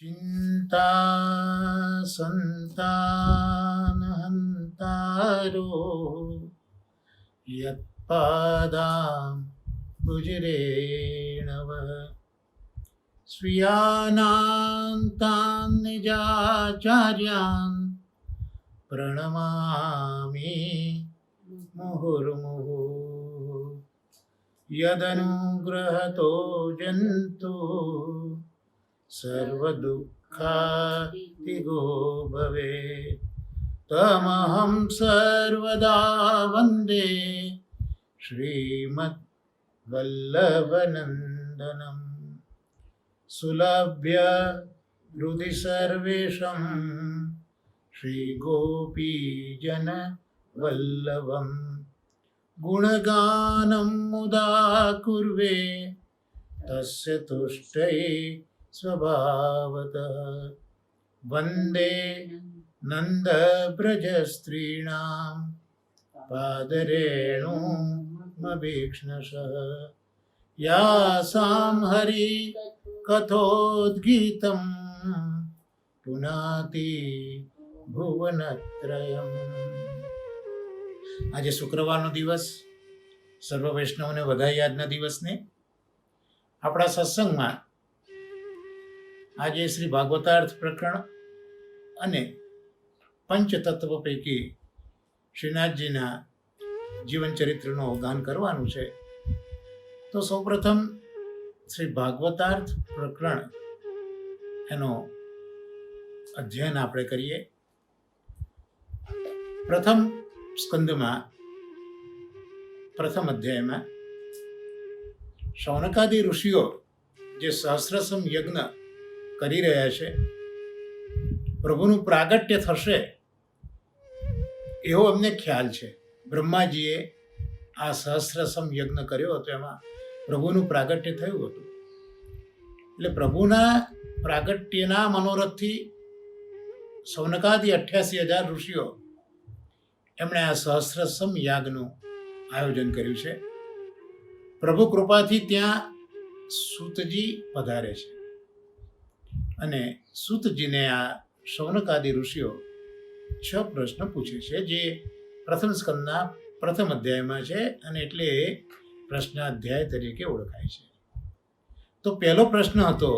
चिंता संतानहंतारो यत्पादां भुजरेणव स्वीयानां निजाचार्यान् प्रणमामि मुहुर्मुहुः यदनुग्रहतो जन्तु सर्वदुःखादिगो भवेत् तमहं सर्वदा वन्दे श्रीमद्वल्लभनन्दनम् सुलभ्य हृदि सर्वेषां श्रीगोपीजनवल्लभम् गुणगानं मुदा कुर्वे तस्य तुष्टये स्वभावतः वन्दे नन्दव्रजस्त्रीणां पादरेणुमभीक्ष्णशः यासां हरिकथोद्गीतं पुनाति ભુવનત્રયમ. આજે શુક્રવારનો દિવસ, સર્વ વૈષ્ણવને વધાઈ આજના દિવસને. આપણા સત્સંગમાં આજે શ્રી ભાગવતાર્થ પ્રકરણ અને પંચતત્વ પૈકી શ્રીનાથજીના જીવન ચરિત્રનું અવગાન કરવાનું છે. તો સૌપ્રથમ શ્રી ભાગવતાર્થ પ્રકરણ એનો અધ્યયન આપણે કરીએ. પ્રથમ સ્કંદમાં પ્રથમ અધ્યાયમાં શૌનકાદી ઋષિઓ જે સહસ્રસમ યજ્ઞ કરી રહ્યા છે, પ્રભુનું પ્રાગટ્ય થશે એવો અમને ખ્યાલ છે. બ્રહ્માજીએ આ સહસ્રસમ યજ્ઞ કર્યો હતો, એમાં પ્રભુનું પ્રાગટ્ય થયું હતું. એટલે પ્રભુના પ્રાગટ્યના મનોરથથી શૌનકાદી 88,000 ઋષિઓ એમણે આ સહસ્રસમ યાગનું આયોજન કર્યું છે. પ્રભુ કૃપાથી ત્યાં સૂતજી પધારે છે અને સૂતજીને આ શૌનકાદી ઋષિઓ 6 પ્રશ્ન પૂછે છે, જે પ્રથમ સ્કંદના પ્રથમ અધ્યાયમાં છે અને એટલે પ્રશ્નાધ્યાય તરીકે ઓળખાય છે. તો પહેલો પ્રશ્ન હતો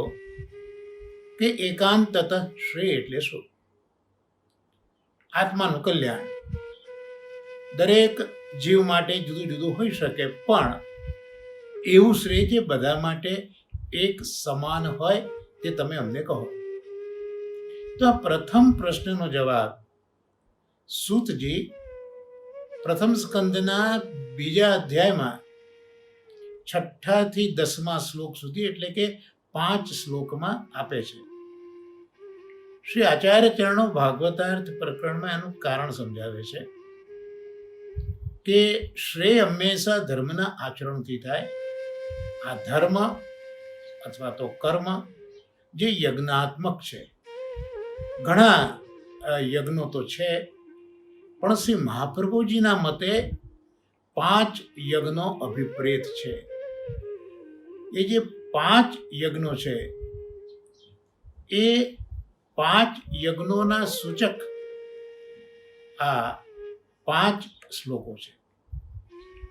કે એકાંતત શ્રેય એટલે શું? આત્માનું કલ્યાણ દરેક જીવ માટે જુદું જુદું હોઈ શકે, પણ એવું શ્રેય જે બધા માટે એક સમાન હોય તે તમે અમને કહો. તો આ પ્રથમ પ્રશ્નનો જવાબ સૂતજી પ્રથમ સ્કંદના બીજા અધ્યાયમાં 6 થી 10મા શ્લોક સુધી, એટલે કે 5 શ્લોકમાં આપે છે. શ્રી આચાર્ય ચરણો ભાગવતાર્થ પ્રકરણમાં એનું કારણ સમજાવે છે કે શ્રેય હંમેશા ધર્મના આચરણથી થાય. આ ધર્મ અથવા તો કર્મ જે યજ્ઞાત્મક છે, ઘણા યજ્ઞો તો છે, પણ શ્રી મહાપ્રભુજીના મતે 5 યજ્ઞો અભિપ્રેત છે. એ જે 5 યજ્ઞો છે એ 5 યજ્ઞોના સૂચક આ 5 શ્લોકો છે.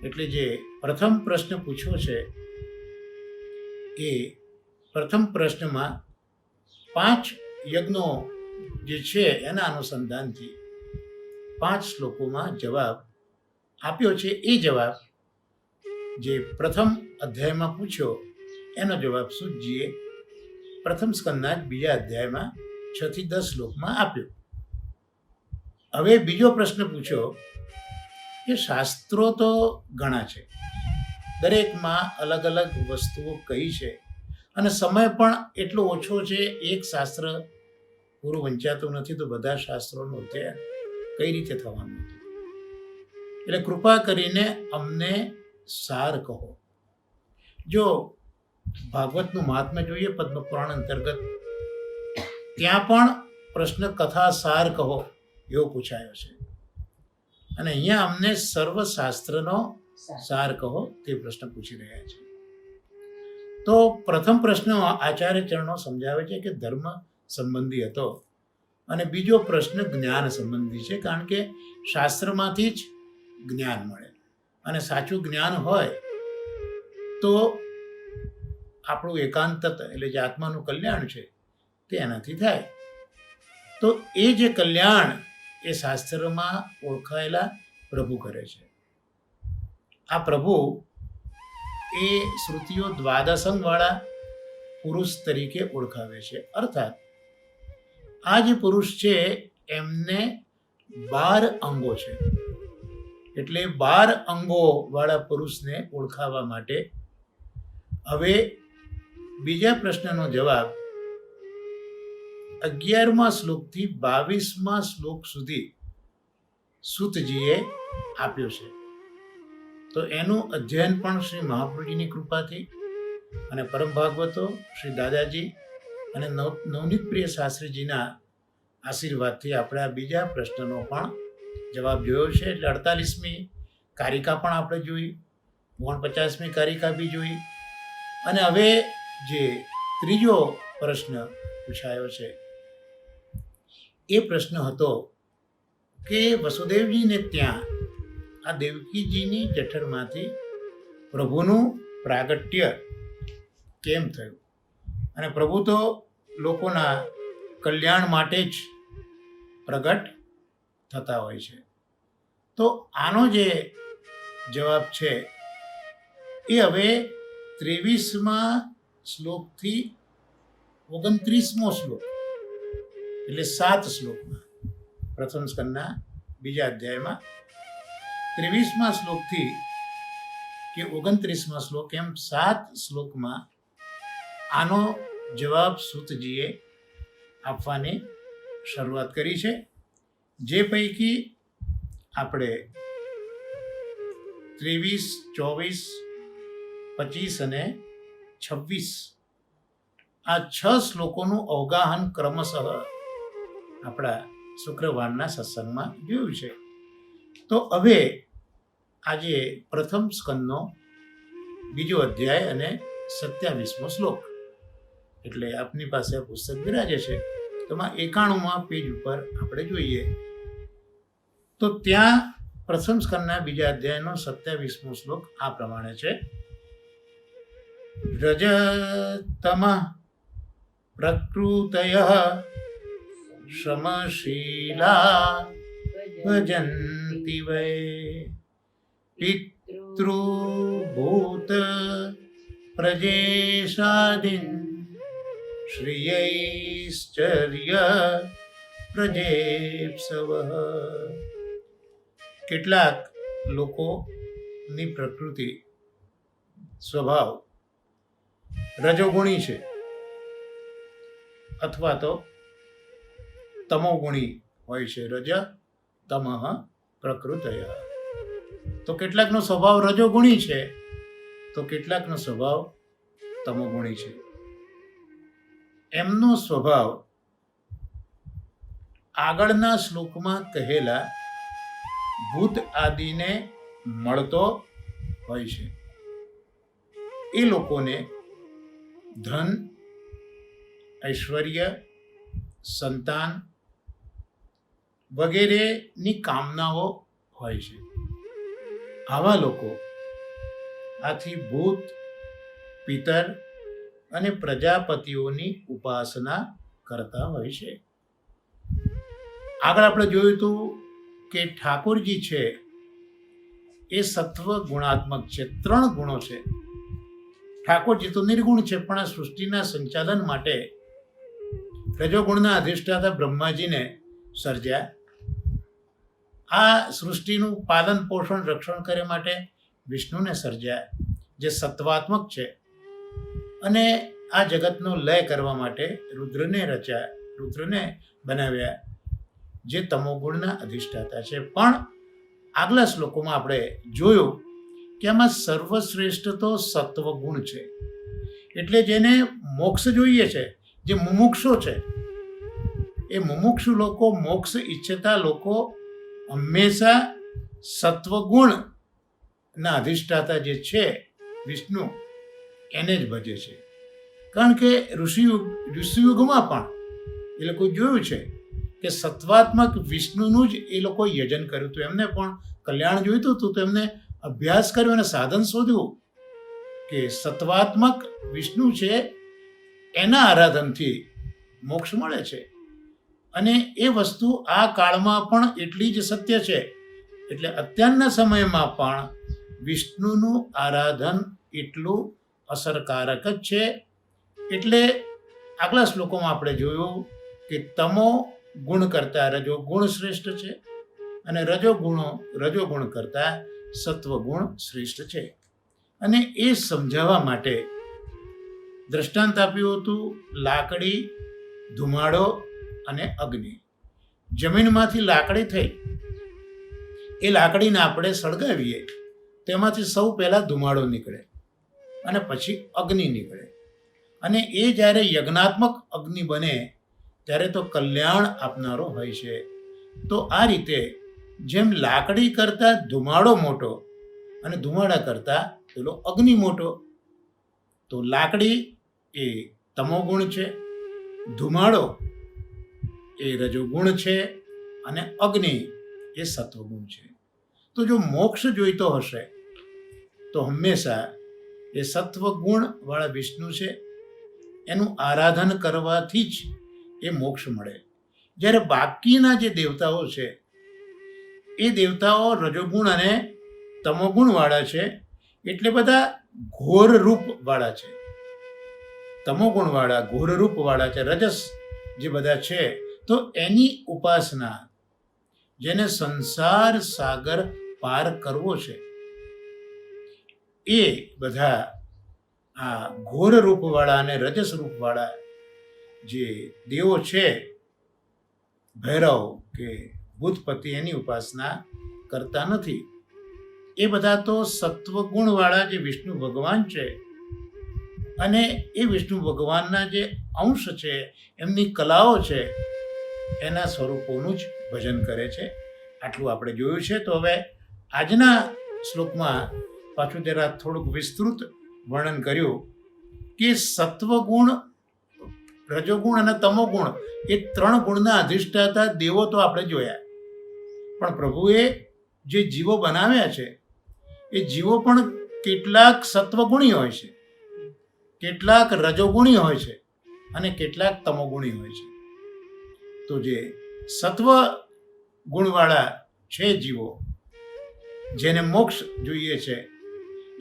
એટલે જે પ્રથમ પ્રશ્ન પૂછ્યો છે એ પ્રથમ પ્રશ્નમાં 5 યજ્ઞો જે છે એના અનુસંધાનથી 5 શ્લોકોમાં જવાબ આપ્યો છે. એ જવાબ જે પ્રથમ અધ્યાયમાં પૂછ્યો એનો જવાબ સૂતજીએ પ્રથમ સ્કંદના બીજા અધ્યાયમાં 6 થી 10 શ્લોકમાં આપ્યો. હવે બીજો પ્રશ્ન પૂછ્યો કે શાસ્ત્રો તો ઘણા છે, દરેકમાં અલગ અલગ વસ્તુઓ કઈ છે અને સમય પણ એટલો ઓછો છે, એક શાસ્ત્ર પૂરું વંચાતું નથી, તો બધા શાસ્ત્રોનો અધ્યયન કઈ રીતે થવાનું હતું? એટલે કૃપા કરીને અમને સાર કહો. જો ભાગવતનું મહાત્મ્ય જોઈએ પદ્મપુરાણ અંતર્ગત, ત્યાં પણ પ્રશ્ન કથા સાર કહો એવો પૂછાયો છે, અને અહીંયા અમને સર્વશાસ્ત્રનો સાર કહો તે પ્રશ્ન પૂછી રહ્યા છે. તો પ્રથમ પ્રશ્ન આચાર્ય ચરણો સમજાવે છે કે ધર્મ સંબંધી હતો. અને બીજો પ્રશ્ન જ્ઞાન સંબંધી છે, કારણ કે શાસ્ત્રમાંથી જ જ્ઞાન મળે, અને સાચું જ્ઞાન હોય તો આપણું એકાંતતા એટલે જે આત્માનું કલ્યાણ છે તે એનાથી થાય. તો એ જે કલ્યાણ એ શાસ્ત્રમાં ઓળખાયેલા પ્રભુ કરે છે. આ પ્રભુ એ શ્રુતિઓ દ્વાદશંગવાળા પુરુષ તરીકે ઓળખાવે છે. અર્થાત આ જે પુરુષ છે એમને 12 અંગો છે. એટલે 12 અંગો વાળા પુરુષને ઓળખાવા માટે હવે બીજા પ્રશ્નનો જવાબ 11મા શ્લોકથી 22મા શ્લોક સુધી સૂતજીએ આપ્યો છે. તો એનું અધ્યયન પણ શ્રી મહાપ્રભુજીની કૃપાથી અને પરમ ભાગવતો શ્રી દાદાજી અને નવનીત પ્રિય શાસ્ત્રીજીના આશીર્વાદથી આપણે આ બીજા પ્રશ્નનો પણ જવાબ જોયો છે. એટલે 48મી કારિકા પણ આપણે જોઈ, 49મી કારિકા બી જોઈ, અને હવે જે ત્રીજો પ્રશ્ન પૂછાયો છે એ પ્રશ્ન હતો કે વસુદેવજીને ત્યાં આ દેવકીજીની જઠરમાંથી પ્રભુનું પ્રાગટ્ય કેમ થયું? અને પ્રભુ તો લોકોના કલ્યાણ માટે જ પ્રગટ થતા હોય છે. તો આનો જે જવાબ છે એ હવે 23મા શ્લોકથી 29મો શ્લોક, એટલે 7 શ્લોકમાં, પ્રથમ સ્કંદના બીજા અધ્યાયમાં 23મા શ્લોકથી કે 29મા શ્લોક એમ 7 શ્લોકમાં આનો જવાબ સૂતજીએ આપવાની શરૂઆત કરી છે. જે પૈકી આપણે 23, 24, 25 અને 26 આ 6 શ્લોકોનું અવગાહન ક્રમશઃ આપણા શુક્રવારના સત્સંગમાં જોયું છે. તો હવે આજે પ્રથમ સ્કંદનો બીજો અધ્યાય અને 27મો શ્લોક, એટલે આપની પાસે આ પુસ્તક બિરાજે છે, તો 91મા પેજ ઉપર આપણે જોઈએ તો ત્યાં પ્રથમ સ્કંદના બીજા અધ્યાયનો 27મો શ્લોક આ પ્રમાણે છે. રજતમ પ્રકૃતયઃ સમશીલા ભજન્તિ વૈ પિતૃભૂત પ્રજેશાદિન શ્રિયૈશ્ચર્ય પ્રજેપ્સવઃ. કેટલાક લોકોની પ્રકૃતિ સ્વભાવ રજોગુણી છે અથવા તો તમોગુણી હોય છે. રજ તમઃ પ્રકૃતય. તો કેટલાકનો સ્વભાવ રજોગુણી છે તો કેટલાકનો સ્વભાવ તમોગુણી છે. એમનો સ્વભાવ આગળના શ્લોકમાં કહેલા ભૂત આદિને મળતો હોય છે. એ લોકોને ધન, ઐશ્વર્ય, સંતાન વગેરેની કામનાઓ હોય છે. આવા લોકો આથી ભૂત, પિતર અને પ્રજાપતિઓની ઉપાસના કરતા હોય છે. આગળ આપણે જોયું હતું કે ઠાકોરજી છે એ સત્વ ગુણાત્મક છે. 3 ગુણો છે. ઠાકોરજી તો નિર્ગુણ છે, પણ આ સૃષ્ટિના સંચાલન માટે રજોગુણના અધિષ્ઠાતા બ્રહ્માજીને સર્જ્યા. આ સૃષ્ટિનું પાલન, પોષણ, રક્ષણ કરવા માટે વિષ્ણુને સર્જ્યા જે સત્વાત્મક છે, અને આ જગતનો લય કરવા માટે રુદ્રને રચ્યા, રુદ્રને બનાવ્યા જે તમોગુણના અધિષ્ઠાતા છે. પણ આગલા શ્લોકોમાં આપણે જોયું કે આમાં સર્વશ્રેષ્ઠ તો સત્વગુણ છે. એટલે જેને મોક્ષ જોઈએ છે, જે મુમુક્ષુ છે, એ મુમુક્ષુ લોકો, મોક્ષ ઈચ્છતા લોકો હંમેશા સત્વગુણના અધિષ્ઠાતા જે છે વિષ્ણુ એને જ ભજે છે. કારણ કે ઋષિયુગમાં પણ એ લોકો જોયું છે કે સત્વાત્મક વિષ્ણુનું જ એ લોકો યજન કર્યું હતું. એમને પણ કલ્યાણ જોઈતું હતું, તો એમને અભ્યાસ કર્યો અને સાધન શોધ્યું કે સત્વાત્મક વિષ્ણુ છે એના આરાધનથી મોક્ષ મળે છે. અને એ વસ્તુ આ કાળમાં પણ એટલી જ સત્ય છે. એટલે અત્યારના સમયમાં પણ વિષ્ણુનું આરાધન એટલું અસરકારક જ છે. એટલે આગલા શ્લોકોમાં આપણે જોયું કે તમો ગુણ કરતાં રજોગુણ શ્રેષ્ઠ છે અને રજોગુણ કરતાં સત્વગુણ શ્રેષ્ઠ છે. અને એ સમજાવવા માટે દ્રષ્ટાંત આપ્યું હતું લાકડી, ધુમાડો અને અગ્નિ. જમીનમાંથી લાકડી થઈ, એ લાકડીને આપણે સળગાવીએ તેમાંથી સૌ પહેલાં ધુમાડો નીકળે અને પછી અગ્નિ નીકળે. અને એ જ્યારે યજ્ઞાત્મક અગ્નિ બને ત્યારે તો કલ્યાણ આપનારો હોય છે. તો આ રીતે જેમ લાકડી કરતાં ધુમાડો મોટો અને ધુમાડા કરતાં પેલો અગ્નિ મોટો, તો લાકડી એ તમોગુણ છે, ધુમાડો એ રજોગુણ છે અને અગ્નિ એ સત્વગુણ છે. તો જો મોક્ષ જોઈતો હશે તો હંમેશા એ સત્વગુણવાળા વિષ્ણુ છે એનું આરાધન કરવાથી જ એ મોક્ષ મળે. જ્યારે બાકીના જે દેવતાઓ છે એ દેવતાઓ રજોગુણ અને તમોગુણવાળા છે, એટલે બધા ઘોર રૂપવાળા છે. તમોગુણવાળા ઘોર રૂપવાળા છે, રજસ જે બધા છે, તો એની ઉપાસના જેને સંસાર સાગર પાર કરવો છે એ બધા આ ઘોર રૂપવાળા અને રજસ રૂપવાળા જે દેવો છે, ભૈરવ કે ભૂતપતિ, એની ઉપાસના કરતા નથી. એ બધા તો સત્વગુણવાળા જે વિષ્ણુ ભગવાન છે અને એ વિષ્ણુ ભગવાનના જે અંશ છે, એમની કલાઓ છે, એના સ્વરૂપોનું જ ભજન કરે છે. આટલું આપણે જોયું છે. તો હવે આજના શ્લોકમાં પાછું જરા થોડુંક વિસ્તૃત વર્ણન કર્યું કે સત્વગુણ, રજોગુણ અને તમોગુણ એ 3 ગુણના અધિષ્ઠાતા દેવો તો આપણે જોયા, પણ પ્રભુએ જે જીવો બનાવ્યા છે એ જીવો પણ કેટલાક સત્વગુણી હોય છે, કેટલાક રજોગુણી હોય છે અને કેટલાક તમોગુણી હોય છે. તો જે સત્વ ગુણવાળા છે જીવો, જેને મોક્ષ જોઈએ છે,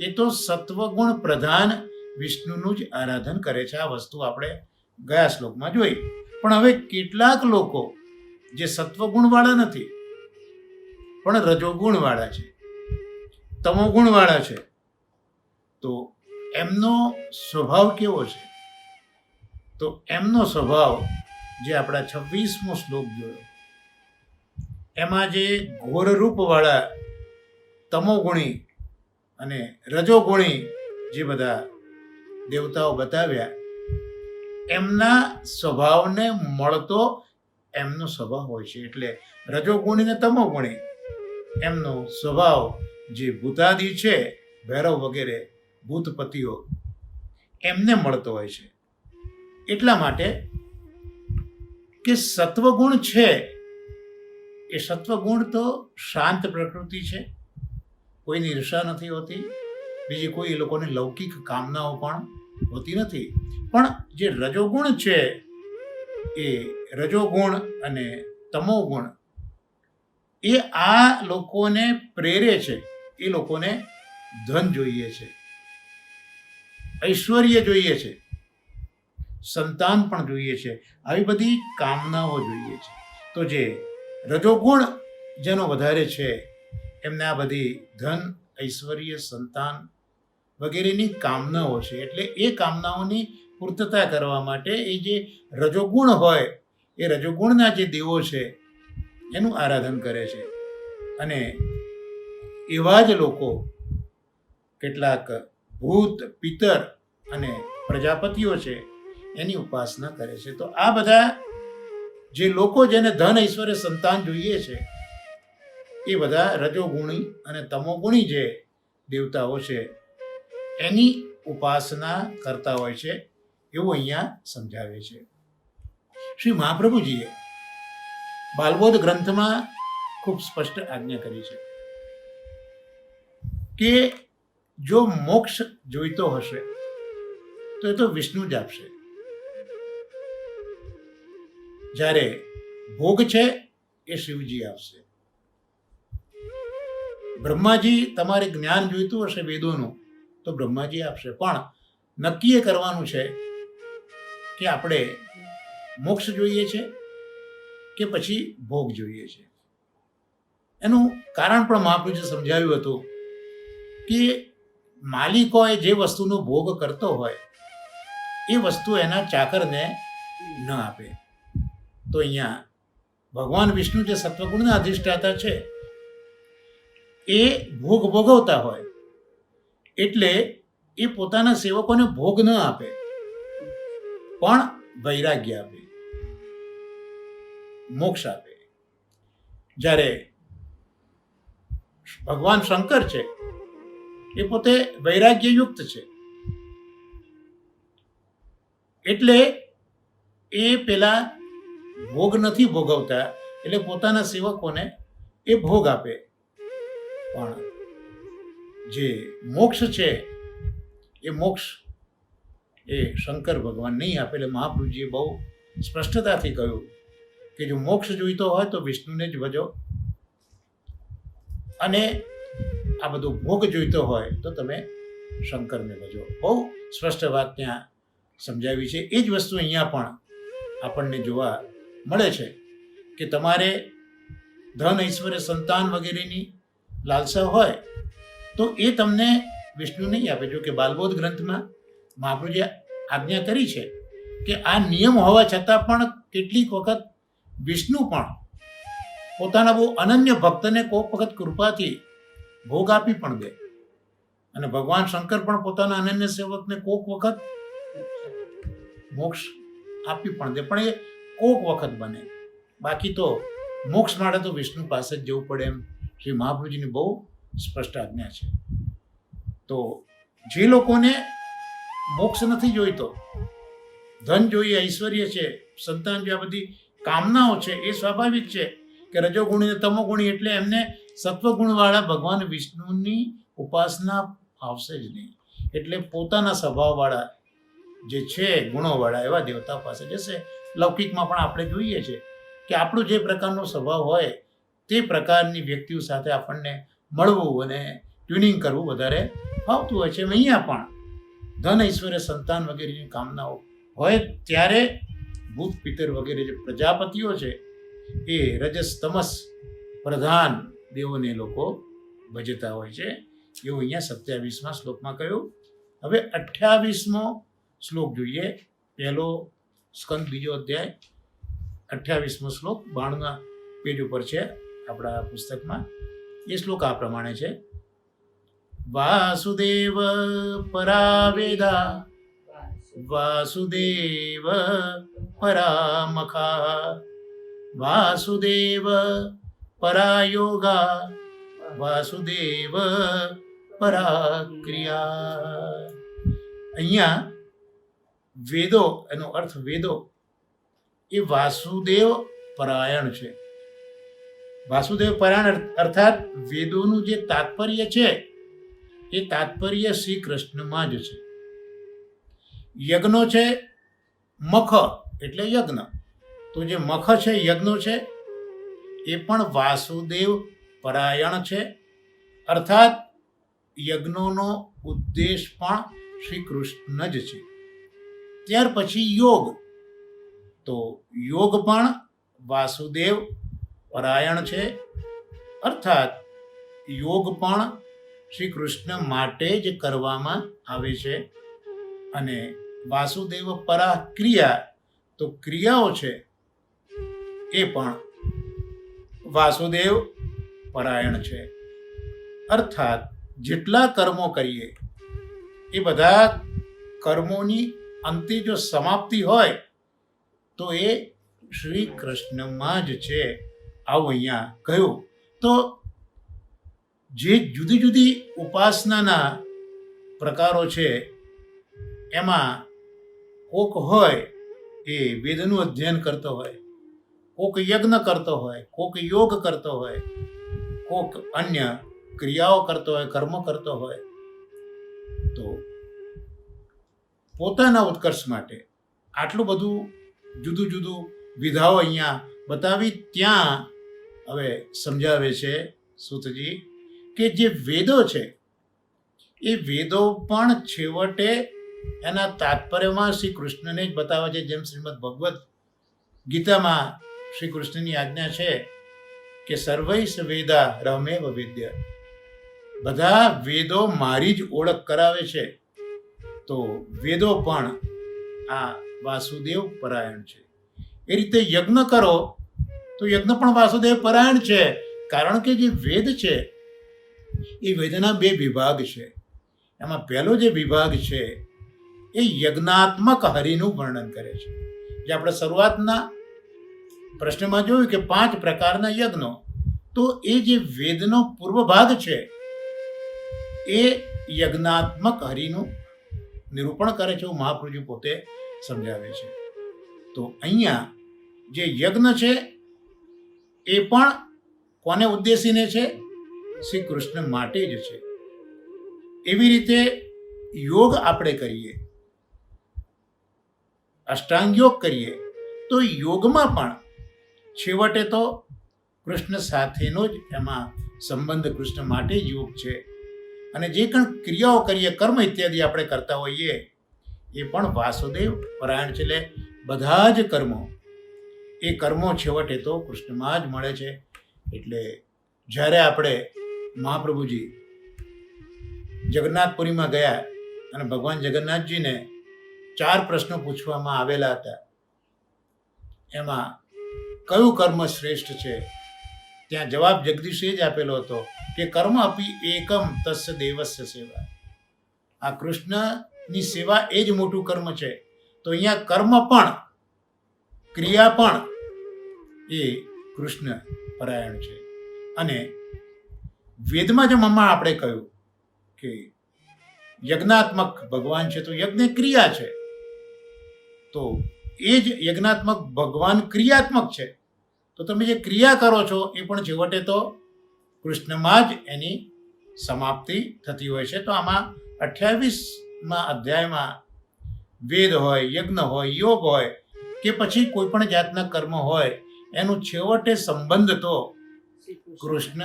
એ તો સત્વગુણ પ્રધાન વિષ્ણુનું જ આરાધન કરે છે. આ વસ્તુ આપણે ગયા શ્લોકમાં જોઈ. પણ હવે કેટલાક લોકો જે સત્વગુણવાળા નથી પણ રજોગુણવાળા છે, તમોગુણવાળા છે, તો એમનો સ્વભાવ કેવો છે? તો એમનો સ્વભાવ જે આપણા 26મો શ્લોક જોયો એમાં જે ઘોર રૂપવાળા તમોગુણી અને રજોગુણી જે બધા દેવતાઓ બતાવ્યા, એમના સ્વભાવને મળતો એમનો સ્વભાવ હોય છે. એટલે રજોગુણી ને તમોગુણી એમનો સ્વભાવ જે ભૂતાદિ છે, ભૈરવ વગેરે ભૂતપતિઓ, એમને મળતો હોય છે. એટલા માટે કે સત્વગુણ છે એ સત્વગુણ તો શાંત પ્રકૃતિ છે, કોઈની ઈર્ષા નથી હોતી, બીજી કોઈ એ લોકોને લૌકિક કામનાઓ પણ હોતી નથી. પણ જે રજોગુણ છે એ રજોગુણ અને તમોગુણ એ આ લોકોને પ્રેરે છે. એ લોકોને ધન જોઈએ છે, ઐશ્વર્ય જોઈએ છે, સંતાન પણ જોઈએ છે, આવી બધી કામનાઓ જોઈએ છે. તો જે રજોગુણ જેનો વધારે છે એમને આ બધી ધન, ઐશ્વર્ય, સંતાન વગેરેની કામનાઓ છે. એટલે એ કામનાઓની પૂર્તતા કરવા માટે એ જે રજોગુણ હોય એ રજોગુણના જે દેવો છે એનું આરાધન કરે છે. અને એવા જ લોકો કેટલાક ભૂત, પિતર અને પ્રજાપતિઓ છે એની ઉપાસના કરે છે. તો આ બધા જે લોકો જેને ધન, ઐશ્વર્ય, સંતાન જોઈએ છે એ બધા રજોગુણી અને તમોગુણી જે દેવતાઓ છે એની ઉપાસના કરતા હોય છે, એવું અહીંયા સમજાવે છે. શ્રી મહાપ્રભુજીએ બાલબોધ ગ્રંથમાં ખૂબ સ્પષ્ટ આજ્ઞા કરી છે કે જો મોક્ષ જોઈતો હશે તો એ તો વિષ્ણુ જ આપશે. જ્યારે ભોગ છે એ શિવજી આપશે. બ્રહ્માજી તમારે જ્ઞાન જોઈતું હશે વેદોનું તો બ્રહ્માજી આપશે. પણ નક્કી એ કરવાનું છે કે આપણે મોક્ષ જોઈએ છે કે પછી ભોગ જોઈએ છે. એનું કારણ પણ મહાપ્રભુજીએ સમજાવ્યું હતું કે માલિકો જે વસ્તુનો ભોગ કરતો હોય એ વસ્તુ એના ચાકરને ન આપે. તો અહીંયા ભગવાન વિષ્ણુ જે સત્વગુણના અધિષ્ઠાતા છે એ ભોગ ભોગવતા હોય એટલે એ પોતાના સેવકોને ભોગ ન આપે પણ વૈરાગ્ય આપે, મોક્ષ આપે. જ્યારે ભગવાન શંકર છે એ પોતે વૈરાગ્યયુક્ત છે એટલે એ પેલા ભોગ નથી ભોગવતા એટલે પોતાના સેવકોને એ ભોગ આપે. પણ જે મોક્ષ છે એ મોક્ષ એ શંકર ભગવાન નહીં આપે. એટલે મહાપ્રભુજીએ બહુ સ્પષ્ટતાથી કહ્યું કે જો મોક્ષ જોઈતો હોય તો વિષ્ણુને જ ભજો અને આ બધો ભોગ જોઈતો હોય તો તમે શંકરને ભજો. બહુ સ્પષ્ટ વાત ત્યાં સમજાવી છે. એ જ વસ્તુ અહીંયા પણ આપણને જોવા મળે છે કે તમારે ધન ઐશ્વર્ય સંતાન વગેરેની લાલસા હોય તો એ તમને વિષ્ણુ નહીં આપે. જો કે બાલબોધ ગ્રંથમાં મહાપ્રભુજીએ આજ્ઞા કરી છે કે આ નિયમ હોવા છતાં પણ કેટલીક વખત વિષ્ણુ પણ પોતાના બહુ અનન્ય ભક્તને કોઈક વખત કૃપાથી ભોગ આપી પણ દે અને ભગવાન શંકર પણ પોતાના અનન્ય સેવકને કોઈક વખત મોક્ષ આપી પણ દે. પણ એ કોઈક વખત બને. બાકી તો મોક્ષ માટે તો વિષ્ણુ પાસે જ જવું પડે એમ શ્રી મહાપ્રભુજીની બહુ સ્પષ્ટ આજ્ઞા છે. તો જે લોકોને મોક્ષ નથી જોઈતો, ધન જોઈએ, ઐશ્વર્ય છે, સંતાન જે આ બધી કામનાઓ છે એ સ્વાભાવિક છે કે રજોગુણી અને તમોગુણી એટલે એમને સત્વગુણવાળા ભગવાન વિષ્ણુની ઉપાસના આવશે જ નહીં. એટલે પોતાના સ્વભાવવાળા જે છે ગુણોવાળા એવા દેવતા પાસે જશે. લૌકિકમાં પણ આપણે જોઈએ છે કે આપણો જે પ્રકારનો સ્વભાવ હોય તે પ્રકારની વ્યક્તિઓ સાથે આપણને મળવું અને ટ્યુનિંગ કરવું વધારે ફાવતું હોય છે. અહીંયા પણ ધન ઐશ્વર્ય સંતાન વગેરેની કામનાઓ હોય ત્યારે ભૂત પિતર વગેરે જે પ્રજાપતિઓ છે એ રજસ તમસ પ્રધાન દેવોને લોકો ભજતા હોય છે. એવું અહીંયા 27મા શ્લોકમાં કહ્યું. હવે 28મો શ્લોક જોઈએ. પહેલો સ્કંદ બીજો અધ્યાય 28મો શ્લોક 92ના પેજ ઉપર છે આપણા પુસ્તકમાં. એ શ્લોક આ પ્રમાણે છે: વાસુદેવ પરાવેદા વાસુદેવ પરામખા વાસુદેવ પરાયોગા વાસુદેવ પરાક્રિયા. અહીંયા વેદો, એનો અર્થ વેદો એ વાસુદેવ પરાયણ છે. વાસુદેવ પરાયણ અર્થાત વેદોનું જે તાત્પર્ય છે એ તાત્પર્ય શ્રી કૃષ્ણમાં જ છે. યજ્ઞો છે, મખ એટલે યજ્ઞ, તો જે મખ છે યજ્ઞો છે એ પણ વાસુદેવ પરાયણ છે. અર્થાત યજ્ઞોનો ઉદ્દેશ પણ શ્રી કૃષ્ણ જ છે. ત્યાર પછી યોગ, તો યોગ પણ વાસુદેવ પરાયણ છે. અર્થાત યોગ પણ શ્રી કૃષ્ણ માટે જ કરવામાં આવે છે. અને વાસુદેવ પરા ક્રિયા, તો ક્રિયાઓ છે એ પણ વાસુદેવ પરાયણ છે. અર્થાત જેટલા કર્મો કરીએ એ બધા કર્મોની અંતે જો સમાપ્તિ હોય તો એ શ્રી કૃષ્ણમાં જ છે. આવું અહીંયા કહ્યું. તો જે જુદી જુદી ઉપાસનાના પ્રકારો છે એમાં કોક હોય એ વેદનું અધ્યયન કરતો હોય, કોક યજ્ઞ કરતો હોય, કોક યોગ કરતો હોય, કોક અન્ય ક્રિયાઓ કરતો હોય, કર્મ કરતો હોય, તો પોતાના ઉત્કર્ષ માટે આટલું બધું જુદું જુદું વિધાઓ અહીંયા બતાવી. ત્યાં હવે સમજાવે છે સૂતજી કે જે વેદો છે એ વેદો પણ છેવટે એના તાત્પર્યમાં શ્રી કૃષ્ણને જ બતાવે છે. જેમ શ્રીમદ ભગવદ્ ગીતામાં શ્રી કૃષ્ણની આજ્ઞા છે કે સર્વૈસ વેદા રમેવ વેદ્ય, બધા વેદો મારી જ ઓળખ કરાવે છે. તો વેદો પણ આ વાસુદેવ પરાયણ છે. એ રીતે યજ્ઞ કરો તો યજ્ઞ પણ વાસુદેવ પરાયણ છે, કારણ કે જે વેદ છે એ વેદના બે વિભાગ છે. એમાં પહેલો જે વિભાગ છે એ યજ્ઞાત્મક હરિનું વર્ણન કરે છે. જે આપણે શરૂઆતના પ્રશ્નમાં જોયું કે 5 પ્રકારના યજ્ઞો, તો એ જે વેદનો પૂર્વ ભાગ છે એ યજ્ઞાત્મક હરિનું નિરૂપણ કરે છે, એવું મહાપ્રભુજી પોતે સમજાવે છે. તો અહીંયા જે યજ્ઞ છે એ પણ કોને ઉદ્દેશીને છે? શ્રી કૃષ્ણ માટે જ છે. એવી રીતે યોગ આપણે કરીએ, અષ્ટાંગ યોગ કરીએ, તો યોગમાં પણ છેવટે તો કૃષ્ણ સાથેનો જ એમાં સંબંધ કૃષ્ણ માટે જ યોગ છે. અને જે પણ ક્રિયાઓ કરીએ, કર્મ ઇત્યાદિ આપણે કરતા હોઈએ, એ પણ વાસુદેવ પરાયણ છે. એટલે બધા જ કર્મો છેવટે તો કૃષ્ણમાં જ મળે છે. એટલે જ્યારે આપણે મહાપ્રભુજી જગન્નાથપુરીમાં ગયા અને ભગવાન જગન્નાથજીને 4 પ્રશ્નો પૂછવામાં આવેલા હતા, એમાં કયું કર્મ શ્રેષ્ઠ છે? ત્યાં જવાબ જગદીશે જ આપેલો હતો કે કર્મ અપી એકમ તસ્ય દેવસ્ય સેવા. આ કૃષ્ણની સેવા એ જ મોટું કર્મ છે. તો અહીંયા કર્મ પણ, ક્રિયા પણ એ કૃષ્ણ પરાયણ છે. અને વેદમાં જેમ આપણે કહ્યું કે યજ્ઞાત્મક ભગવાન છે, તો યજ્ઞ ક્રિયા છે, તો એ જ યજ્ઞાત્મક ભગવાન ક્રિયાત્મક છે. તો તમે જે ક્રિયા કરો છો એ પણ છેવટે તો કૃષ્ણમાં જ એની સમાપ્તિ થતી હોય છે. તો આમાં 28મા અધ્યાયમાં વેદ હોય, યજ્ઞ હોય, યોગ હોય કે પછી કોઈ પણ જાતના કર્મ હોય, એનું છેવટે સંબંધ તો કૃષ્ણ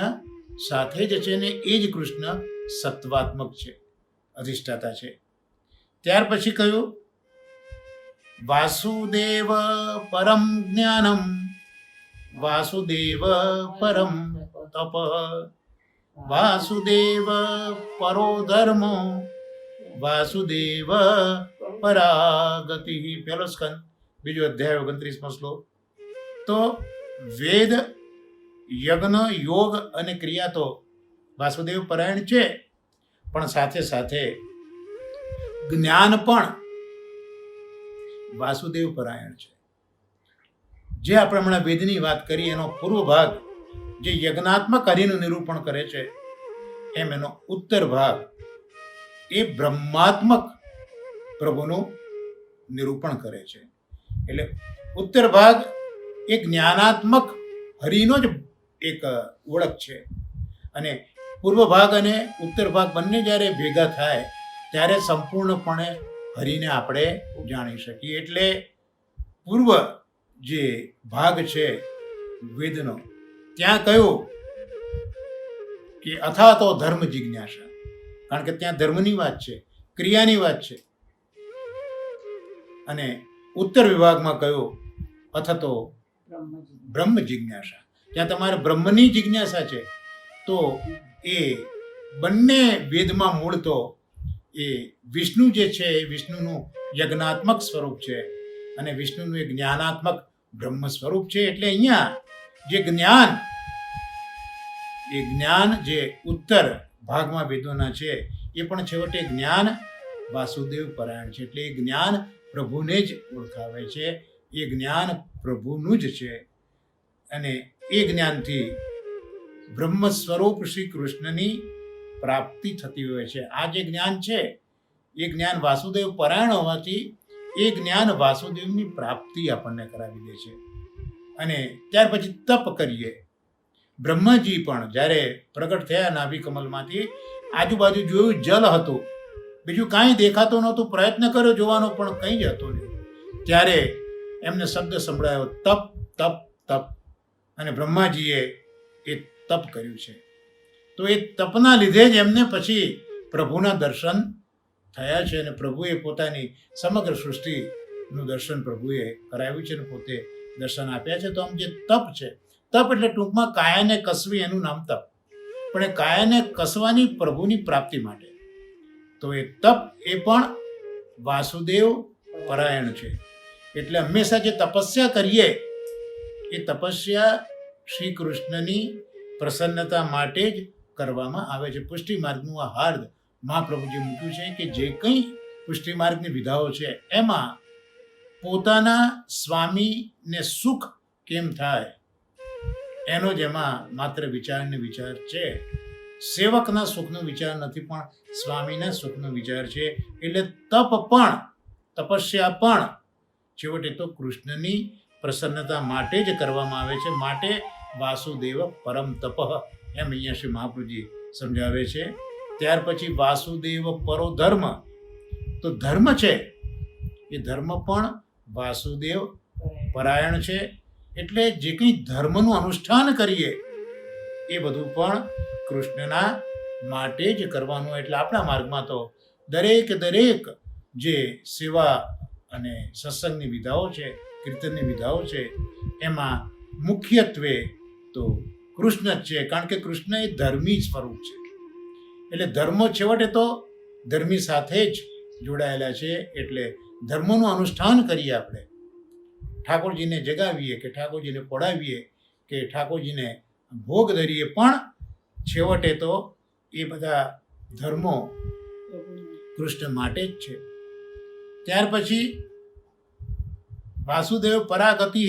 સાથે જ છે. ને એ જ કૃષ્ણ સત્વાત્મક છે, અધિષ્ઠાતા છે. ત્યાર પછી કહ્યું વાસુદેવ પરમ જ્ઞાનમ, વાસુદેવ પરમ તપ, વાસુદેવ પરો ધર્મો, વાસુદેવ પરાગતિ. પહેલો સ્કંદ, બીજો અધ્યાય 29મો શ્લોક. તો વેદ, યજ્ઞ, યોગ અને ક્રિયા તો વાસુદેવ પરાયણ છે, પણ સાથે સાથે જ્ઞાન પણ વાસુદેવ પરાયણ છે. જે આપણે હમણાં વેદની વાત કરી એનો પૂર્વ ભાગ જે યજ્ઞાત્મક હરિનું નિરૂપણ કરે છે, એમ એનો ઉત્તર ભાગ એ બ્રહ્માત્મક પ્રભુનું નિરૂપણ કરે છે. એટલે ઉત્તર ભાગ એ જ્ઞાનાત્મક હરિનો જ એક ઓળખ છે. અને પૂર્વ ભાગ અને ઉત્તર ભાગ બંને જ્યારે ભેગા થાય ત્યારે સંપૂર્ણપણે હરિને આપણે જાણી શકીએ. એટલે પૂર્વ જે ભાગ છે વેદનો, ત્યાં કહ્યું કે અથા તો ધર્મ જિજ્ઞાસા, કારણ કે ત્યાં ધર્મની વાત છે, ક્રિયાની વાત છે. અને ઉત્તર વિભાગમાં કહ્યું અથ તો બ્રહ્મ જિજ્ઞાસા, ત્યાં તમારે બ્રહ્મની જિજ્ઞાસા છે. તો એ બંને વેદમાં મૂળ તો એ વિષ્ણુ જે છે એ વિષ્ણુનું યજ્ઞાત્મક સ્વરૂપ છે અને વિષ્ણુનું એક જ્ઞાનાત્મક બ્રહ્મ સ્વરૂપ છે. એટલે અહીંયા જે જ્ઞાન, એ જ્ઞાન જે ઉત્તર ભાગમાં વેદોના છે એ પણ છેવટે જ્ઞાન વાસુદેવ પરાયણ છે. એટલે એ જ્ઞાન પ્રભુને જ ઓળખાવે છે, એ જ્ઞાન પ્રભુનું જ છે. અને એ જ્ઞાનથી બ્રહ્મ સ્વરૂપ શ્રી કૃષ્ણની પ્રાપ્તિ થતી હોય છે. આ જે જ્ઞાન છે એ જ્ઞાન વાસુદેવ પરાયણ હોવાથી એ જ્ઞાન વાસુદેવની પ્રાપ્તિ આપણને કરાવી દે છે. અને ત્યાર પછી તપ કરીએ. બ્રહ્માજી પણ જ્યારે પ્રગટ થયા નાભી કમલમાંથી, આજુબાજુ જોયું જલ હતું, બીજું કાંઈ દેખાતું નહોતું. પ્રયત્ન કર્યો જોવાનો પણ કંઈ જ હતો નહીં. ત્યારે એમને શબ્દ સંભળાયો, તપ તપ તપ. અને બ્રહ્માજીએ એ તપ કર્યું છે. તો એ તપના લીધે જ એમને પછી પ્રભુના દર્શન થયા છે. અને પ્રભુએ પોતાની સમગ્ર સૃષ્ટિનું દર્શન પ્રભુએ કરાવ્યું છે અને પોતે દર્શન આપ્યા છે. તો આમ જે તપ છે, તપ એટલે ટૂંકમાં કાયાને કસવી, એનું નામ તપ. પણ એ કાયાને કસવાની પ્રભુની પ્રાપ્તિ માટે. તો એ તપ એ પણ વાસુદેવ પરાયણ છે. એટલે હંમેશા જે તપસ્યા કરીએ એ તપસ્યા શ્રી કૃષ્ણની પ્રસન્નતા માટે જ કરવામાં આવે છે. પુષ્ટિ માર્ગનું આ હાર્દ મહાપ્રભુજી મૂક્યું છે કે જે કંઈ પુષ્ટિ માર્ગની વિધાઓ છે એમાં પોતાના સ્વામીને સુખ કેમ થાય એનો જ એમાં માત્ર વિચારને વિચાર છે. સેવકના સુખનો વિચાર નથી, પણ સ્વામીના સુખનો વિચાર છે. એટલે તપ પણ, તપસ્યા પણ છેવટે તો કૃષ્ણની પ્રસન્નતા માટે જ કરવામાં આવે છે. માટે વાસુદેવ પરમ તપ, એમ અહીંયા શ્રી મહાપ્રભુજી સમજાવે છે. ત્યાર પછી વાસુદેવ પરો ધર્મ. તો ધર્મ છે એ ધર્મ પણ વાસુદેવ પરાયણ છે. એટલે જે કંઈ ધર્મનું અનુષ્ઠાન કરીએ એ બધું પણ કૃષ્ણના માટે જ કરવાનું. એટલે આપણા માર્ગમાં તો દરેક જે સેવા અને સત્સંગની વિધાઓ છે, કીર્તનની વિધાઓ છે, એમાં મુખ્યત્વે તો કૃષ્ણ જ છે. કારણ કે કૃષ્ણ એ ધર્મી સ્વરૂપ છે. એટલે ધર્મો છેવટે તો ધર્મી સાથે જ જોડાયેલા છે. એટલે ધર્મોનું અનુષ્ઠાન કરીએ આપણે, ઠાકોરજીને જગાવીએ કે ઠાકોરજીને પડાવીએ કે ઠાકોરજીને ભોગ ધરીએ, પણ છેવટે તો એ બધા ધર્મો કૃષ્ણ માટે જ છે. ત્યાર પછી વાસુદેવ પરાગતિ,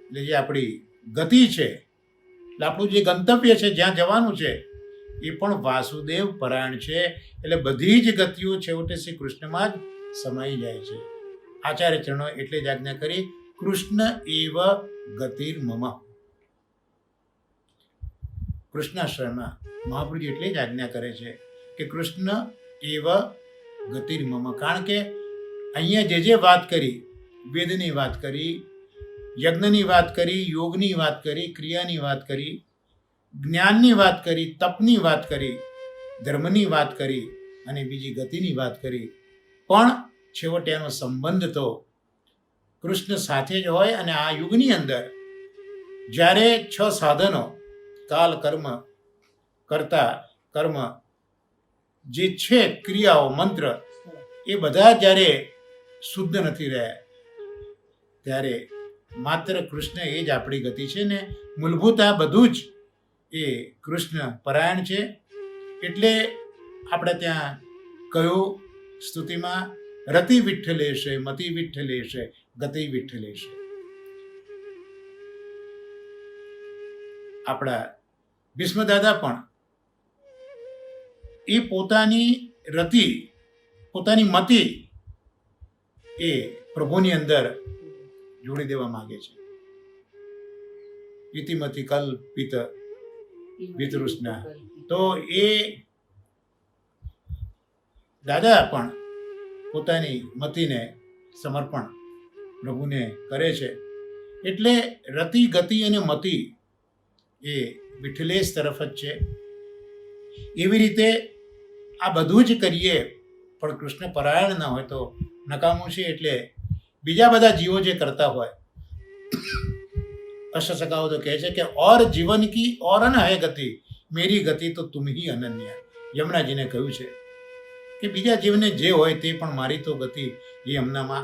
એટલે જે આપણી ગતિ છે, એટલે આપણું જે ગંતવ્ય છે, જ્યાં જવાનું છે, એ પણ વાસુદેવ પરાયણ છે. એટલે બધી જ ગતિઓ છેવટે શ્રી કૃષ્ણમાં જ સમાઈ જાય છે. આચાર્ય ચરણો એટલે જ આજ્ઞા કરી, કૃષ્ણ એવ ગતિર મમ. કૃષ્ણાશ્રયમાં મહાપ્રભુજી એટલે જ આજ્ઞા કરે છે કે કૃષ્ણ એવ ગતિર મમ. કારણ કે અહીંયા જે વાત કરી, વેદની વાત કરી, યજ્ઞની વાત કરી, યોગની વાત કરી, ક્રિયાની વાત કરી, જ્ઞાનની વાત કરી, તપની વાત કરી, ધર્મની વાત કરી અને બીજી ગતિની વાત કરી, પણ છેવટે એનો સંબંધ તો કૃષ્ણ સાથે જ હોય. અને આ યુગની અંદર જ્યારે 6 સાધનો, કાલ, કર્મ, કર્તા, કર્મ, જે છે ક્રિયાઓ, મંત્ર, એ બધા જ્યારે શુદ્ધ નથી રહ્યા, ત્યારે માત્ર કૃષ્ણ એ જ આપણી ગતિ છે. ને મૂળભૂત આ બધું જ એ કૃષ્ણ પરાયણ છે. એટલે આપણે ત્યાં કહ્યું સ્તુતિમાં, રતિ વિઠ્ઠલેશે, મતિ વિઠ્ઠલેશે, ગતિ વિઠ્ઠલેશે. આપણા ભીષ્મદાદા પણ એ પોતાની રતિ, પોતાની મતિ એ પ્રભુની અંદર જોડી દેવા માંગે છે. ઇતિમતિ કલ્પિત વિતૃષ્ણા. તો એ દાદા પણ પોતાની મતિને સમર્પણ પ્રભુને કરે છે. એટલે રતિ, ગતિ અને મતિ એ વિઠ્ઠલેશ તરફ જ છે. એવી રીતે આ બધું જ કરીએ પણ કૃષ્ણ પરાયણ ના હોય તો નકામું છે. એટલે બીજા બધા જીવો જે કરતા હોય, અષ્ટસખાઓ તો કહે છે કે ઓર જીવન કી ઓર ન હૈ ગતિ, મેરી ગતિ તો તુમ હી અનન્ય. યમુનાજીને કહ્યું છે કે બીજા જીવને જે હોય તે, પણ મારી તો ગતિ એ હમણાંમાં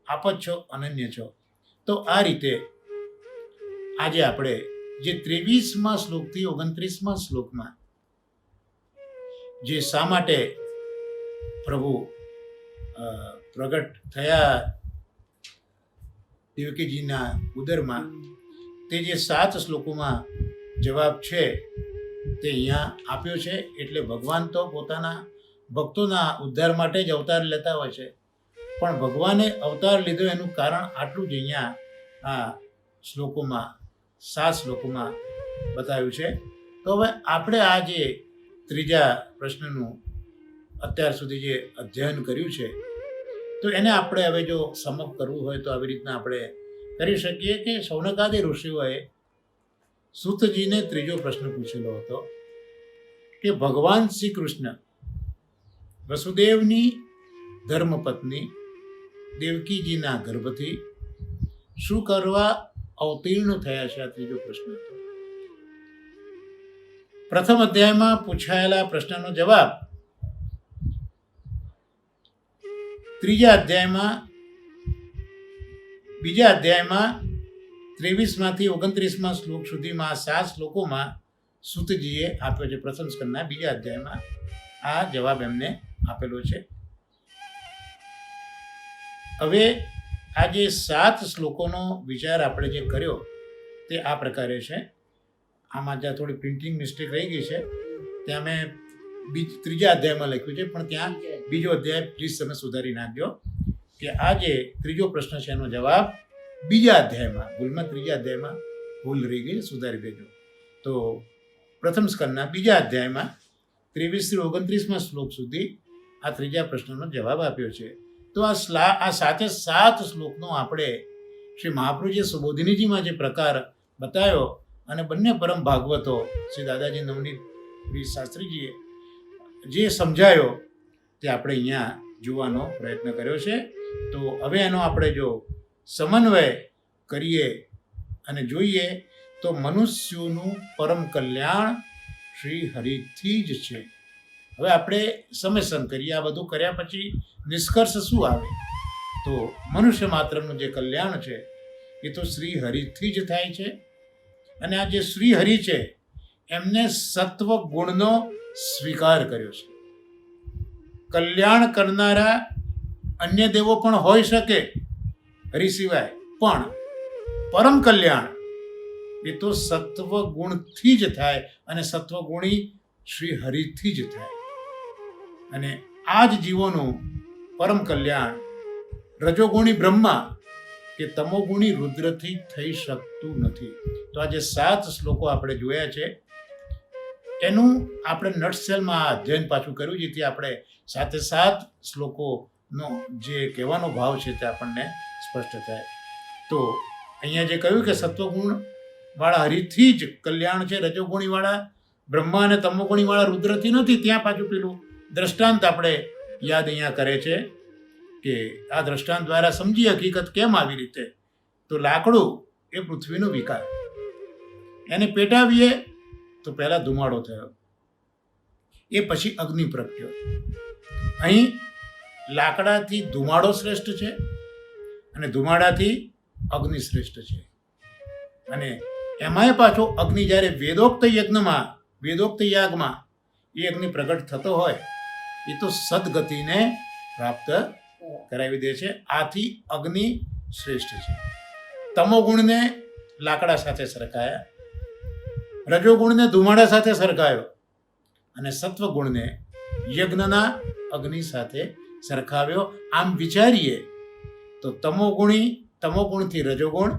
આપ જ છો, અનન્ય છો. તો આ રીતે આજે આપણે જે 23મા શ્લોકથી 29મા શ્લોકમાં જે શા માટે પ્રભુ પ્રગટ થયા દેવકીજીના ઉદરમાં, તે જે 7 શ્લોકોમાં જવાબ છે તે અહીંયા આપ્યો છે. એટલે ભગવાન તો પોતાના ભક્તોના ઉદ્ધાર માટે જ અવતાર લેતા હોય છે, પણ ભગવાને અવતાર લીધો એનું કારણ આટલું જ અહીંયા આ શ્લોકોમાં 7 શ્લોકોમાં બતાવ્યું છે. તો હવે આપણે આ જે ત્રીજા પ્રશ્નનું અત્યાર સુધી જે અધ્યયન કર્યું છે તો એને આપણે હવે જો સમઅપ કરવું હોય તો આવી રીતના આપણે કરી શકીએ કે શૌનકાદી ઋષિઓએ સૂતજીને ત્રીજો પ્રશ્ન પૂછેલો હતો કે ભગવાન શ્રી કૃષ્ણ વસુદેવની ધર્મપત્ની દેવકીજીના ગર્ભથી શું કરવા અવતીર્ણ થયા છે? આ ત્રીજો પ્રશ્ન હતો. પ્રથમ અધ્યાયમાં પૂછાયેલા પ્રશ્નનો જવાબ બીજા અધ્યાયમાં 23માંથી 29મા શ્લોક સુધીમાં 7 શ્લોકોમાં સૂતજીએ આપ્યો છે. પ્રથમ સ્કંદના બીજા અધ્યાયમાં આ જવાબ એમને આપેલો છે. હવે આ જે 7 શ્લોકોનો વિચાર આપણે જે કર્યો તે આ પ્રકારે છે. આમાં જ્યાં થોડી પ્રિન્ટિંગ મિસ્ટેક રહી ગઈ છે ત્યાં મેં ત્રીજા અધ્યાયમાં લખ્યું છે, પણ ત્યાં બીજો અધ્યાય પ્લીઝ તમે સુધારી નાખજો કે આ જે ત્રીજો પ્રશ્ન છે એનો જવાબ બીજા અધ્યાયમાં, ભૂલમાં ત્રીજા અધ્યાયમાં ભૂલ રહી ગઈ, સુધારી દેજો. તો પ્રથમ સ્કંદના બીજા અધ્યાયમાં 23થી 29મા શ્લોક સુધી આ ત્રીજા પ્રશ્નનો જવાબ આપ્યો છે. તો આ 7 શ્લોકનો આપણે શ્રી મહાપ્રભુજીએ સુબોધિનીજીમાં જે પ્રકાર બતાવ્યો અને બંને પરમ ભાગવતો શ્રી દાદાજી નવનીત શાસ્ત્રીજીએ જે સમજાયો તે આપણે અહીંયા જોવાનો પ્રયત્ન કર્યો છે. તો હવે એનો આપણે જો સમન્વય કરીએ અને જોઈએ તો મનુષ્યોનું પરમ કલ્યાણ શ્રી હરિથી જ છે. હવે આપણે સમેસન કરીએ. આ બધું કર્યા પછી નિષ્કર્ષ શું આવે? તો મનુષ્ય માત્રનું જે કલ્યાણ છે એ તો શ્રી હરિથી જ થાય છે. અને આ જે શ્રી હરિ છે એમને સત્વ ગુણનો સ્વીકાર કર્યો છે. કલ્યાણ કરનારા અન્ય દેવો પણ હોઈ શકે હરિ સિવાય, પણ પરમ કલ્યાણ એ તો સત્વ ગુણથી જ થાય અને સત્વગુણી શ્રી હરિથી જ થાય. અને આ જ જીવોનું પરમ કલ્યાણ રજોગુણી બ્રહ્મા કે તમોગુણી રુદ્રથી થઈ શકતું નથી. તો આ જે 7 શ્લોકો આપણે જોયા છે એનું આપણે નટસેલમાં અધ્યયન પાછું કર્યું, જેથી આપણે 7 શ્લોકોનો જે કહેવાનો ભાવ છે તે આપણને સ્પષ્ટ થાય. તો અહીંયા જે કહ્યું કે સત્વગુણવાળા હરિથી જ કલ્યાણ છે, રજોગુણીવાળા બ્રહ્મા અને તમોગુણીવાળા રુદ્રથી નથી. ત્યાં પાછું પેલું દ્રષ્ટાંત આપણે યાદ અહીંયા કરે છે કે આ દ્રષ્ટાંત દ્વારા સમજી હકીકત કેમ આવી રીતે. તો લાકડું એ પૃથ્વીનો વિકાર, એને પેટાવીએ તો પહેલાં ધુમાડો થયો, એ પછી અગ્નિ પ્રગટ્યો. અહીં લાકડાથી ધુમાડો શ્રેષ્ઠ છે અને ધુમાડાથી અગ્નિ શ્રેષ્ઠ છે. અને એમાંય પાછો અગ્નિ જ્યારે વેદોક્ત યાગમાં એ અગ્નિ પ્રગટ થતો હોય એ તો સદગતિને પ્રાપ્ત કરાવી દે છે. આથી અગ્નિ શ્રેષ્ઠ છે. તમોગુણને લાકડા સાથે સરખાયા, રજોગુણને ધુમાડા સાથે સરખાયો અને સત્વગુણને યજ્ઞના અગ્નિ સાથે સરખાવ્યો. આમ વિચારીએ તો તમોગુણથી રજોગુણ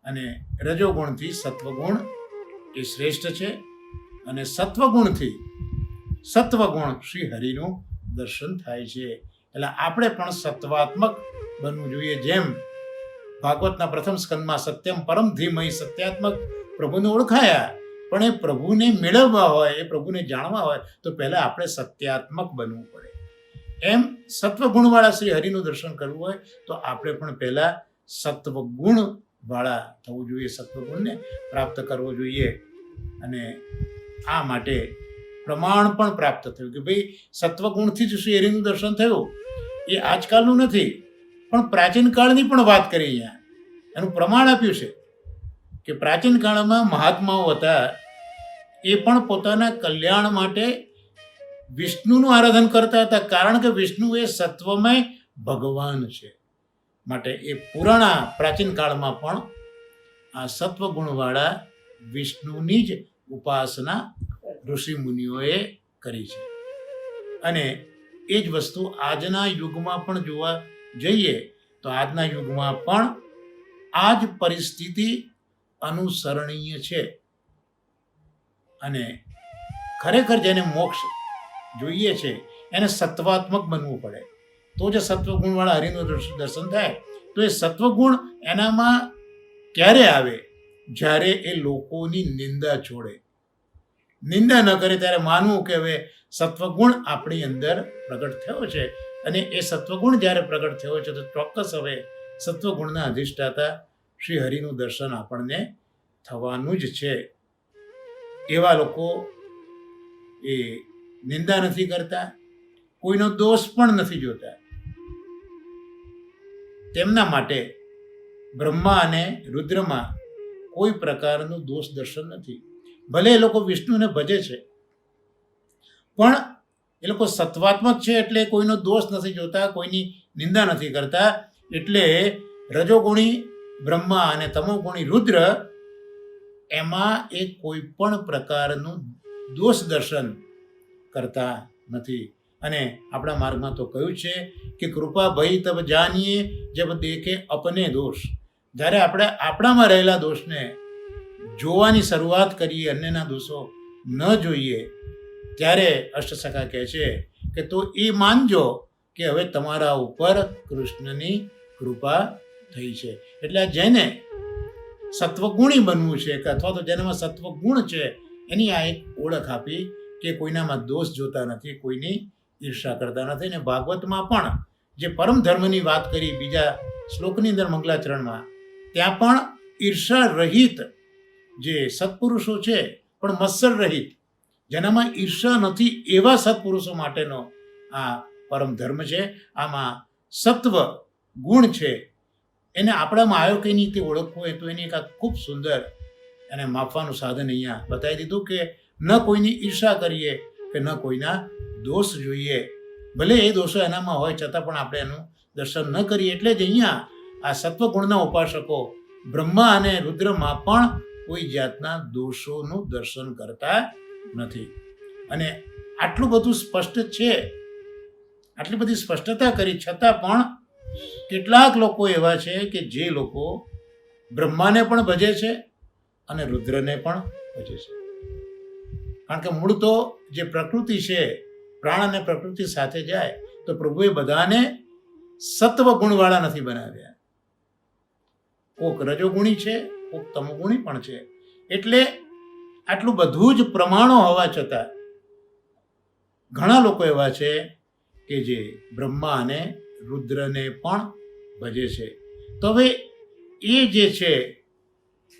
અને રજોગુણથી સત્વગુણ એ શ્રેષ્ઠ છે. અને સત્વગુણથી સત્વગુણ શ્રી હરિનું દર્શન થાય છે. એટલે આપણે પણ સત્વાત્મક બનવું જોઈએ. જેમ ભાગવતના પ્રથમ સ્કંદમાં સત્યમ પરમ ધીમહિ સત્યાત્મક પ્રભુને ઓળખાયા, પણ એ પ્રભુને મેળવવા હોય, એ પ્રભુને જાણવા હોય તો પહેલાં આપણે સત્યાત્મક બનવું પડે. એમ સત્વગુણવાળા શ્રી હરિનું દર્શન કરવું હોય તો આપણે પણ પહેલાં સત્વગુણવાળા થવું જોઈએ, સત્વગુણને પ્રાપ્ત કરવો જોઈએ. અને આ માટે પ્રમાણ પણ પ્રાપ્ત થયું કે ભાઈ સત્વગુણથી જ શ્રી હરિનું દર્શન થયું. એ આજકાલનું નથી, પણ પ્રાચીન કાળની પણ વાત કરી. અહીંયા એનું પ્રમાણ આપ્યું છે કે પ્રાચીન કાળમાં મહાત્માઓ હતા, એ પણ પોતાના કલ્યાણ માટે વિષ્ણુનું આરાધન કરતા હતા, કારણ કે વિષ્ણુ એ સત્વમય ભગવાન છે. માટે એ પુરાણા પ્રાચીન કાળમાં પણ આ સત્વગુણવાળા વિષ્ણુની જ ઉપાસના ઋષિ મુનિઓએ કરી છે. અને એ જ વસ્તુ આજના યુગમાં પણ જોવા જઈએ તો આજના યુગમાં પણ આ જ પરિસ્થિતિ અનુસરણીય છે. અને ખરેખર જેને મોક્ષ જોઈએ છે એને સત્વાત્મક બનવું પડે, તો જે સત્વગુણવાળા હરિનું દર્શન થાય. તો એ સત્વગુણ એનામાં ક્યારે આવે? જ્યારે એ લોકોની નિંદા છોડે, નિંદા ન કરે, ત્યારે માનવું કે હવે સત્વગુણ આપણી અંદર પ્રગટ થયો છે. અને એ સત્વગુણ જ્યારે પ્રગટ થયો છે તો ચોક્કસ હવે સત્વગુણના અધિષ્ઠાતા શ્રી હરિનું દર્શન આપણને થવાનું જ છે. એવા લોકો એ નિંદા નથી કરતા, કોઈનો દોષ પણ નથી જોતા. તેમના માટે બ્રહ્મા અને રુદ્રમાં કોઈ પ્રકારનું દોષ દર્શન નથી. ભલે એ લોકો વિષ્ણુને ભજે છે, પણ એ લોકો સત્વાત્મક છે એટલે કોઈનો દોષ નથી જોતા, કોઈની નિંદા નથી કરતા. એટલે રજોગુણી બ્રહ્મા અને તમોગુણી રુદ્ર, એમાં એ કોઈ પણ પ્રકારનું દોષ દર્શન કરતા નથી. અને આપણા માર્ગમાં તો કહ્યું છે કે કૃપા ભઈ તબ જાનીએ જબ દેખે અપને દોષ. જ્યારે આપણે આપણામાં રહેલા દોષને જોવાની શરૂઆત કરીએ, અન્યના દોષો ન જોઈએ, ત્યારે અષ્ટસખા કહે છે કે તો એ માનજો કે હવે તમારા ઉપર કૃષ્ણની કૃપા થઈ છે. એટલે જેને સત્વગુણી બનવું છે કે અથવા તો જેનામાં સત્વગુણ છે, એની આ એક ઓળખ આપી કે કોઈનામાં દોષ જોતા નથી, કોઈની ઈર્ષા કરતા નથી. અને ભાગવતમાં પણ જે પરમ ધર્મની વાત કરી બીજા શ્લોકની અંદર મંગલાચરણમાં, ત્યાં પણ ઈર્ષા રહિત જે સત્પુરુષો છે, પણ મત્સર રહિત, જેનામાં ઈર્ષા નથી, એવા સત્પુરુષો માટેનો આ પરમ ધર્મ છે. આમાં સત્વ ગુણ છે, એને આપણામાં આવ્યો કઈ રીતે ઓળખવું હોય તો એની એક ખૂબ સુંદર એને માપવાનું સાધન અહીંયા બતાવી દીધું કે ન કોઈની ઈર્ષા કરીએ કે ન કોઈના દોષ જોઈએ. ભલે એ દોષો એનામાં હોય છતાં પણ આપણે એનું દર્શન ન કરીએ. એટલે જ અહીંયા આ સત્વગુણના ઉપાસકો બ્રહ્મા અને રુદ્રમાં પણ કોઈ જાતના દોષોનું દર્શન કરતા નથી. અને આટલું બધું સ્પષ્ટ છે, આટલી બધી સ્પષ્ટતા કરી છતાં પણ કેટલાક લોકો એવા છે કે જે લોકો બ્રહ્માને પણ ભજે છે અને રુદ્રને પણ ભજે છે. કારણ કે મૂળ તો જે પ્રકૃતિ છે, પ્રાણ અને પ્રકૃતિ સાથે જાય તો પ્રભુએ બધાને સત્વ ગુણવાળા નથી બનાવ્યા. કોક રજોગુણી છે, કોક તમોગુણી પણ છે. એટલે આટલું બધું જ પ્રમાણો હોવા છતાં ઘણા લોકો એવા છે કે જે બ્રહ્મા અને રુદ્રને પણ ભજે છે. તો હવે એ જે છે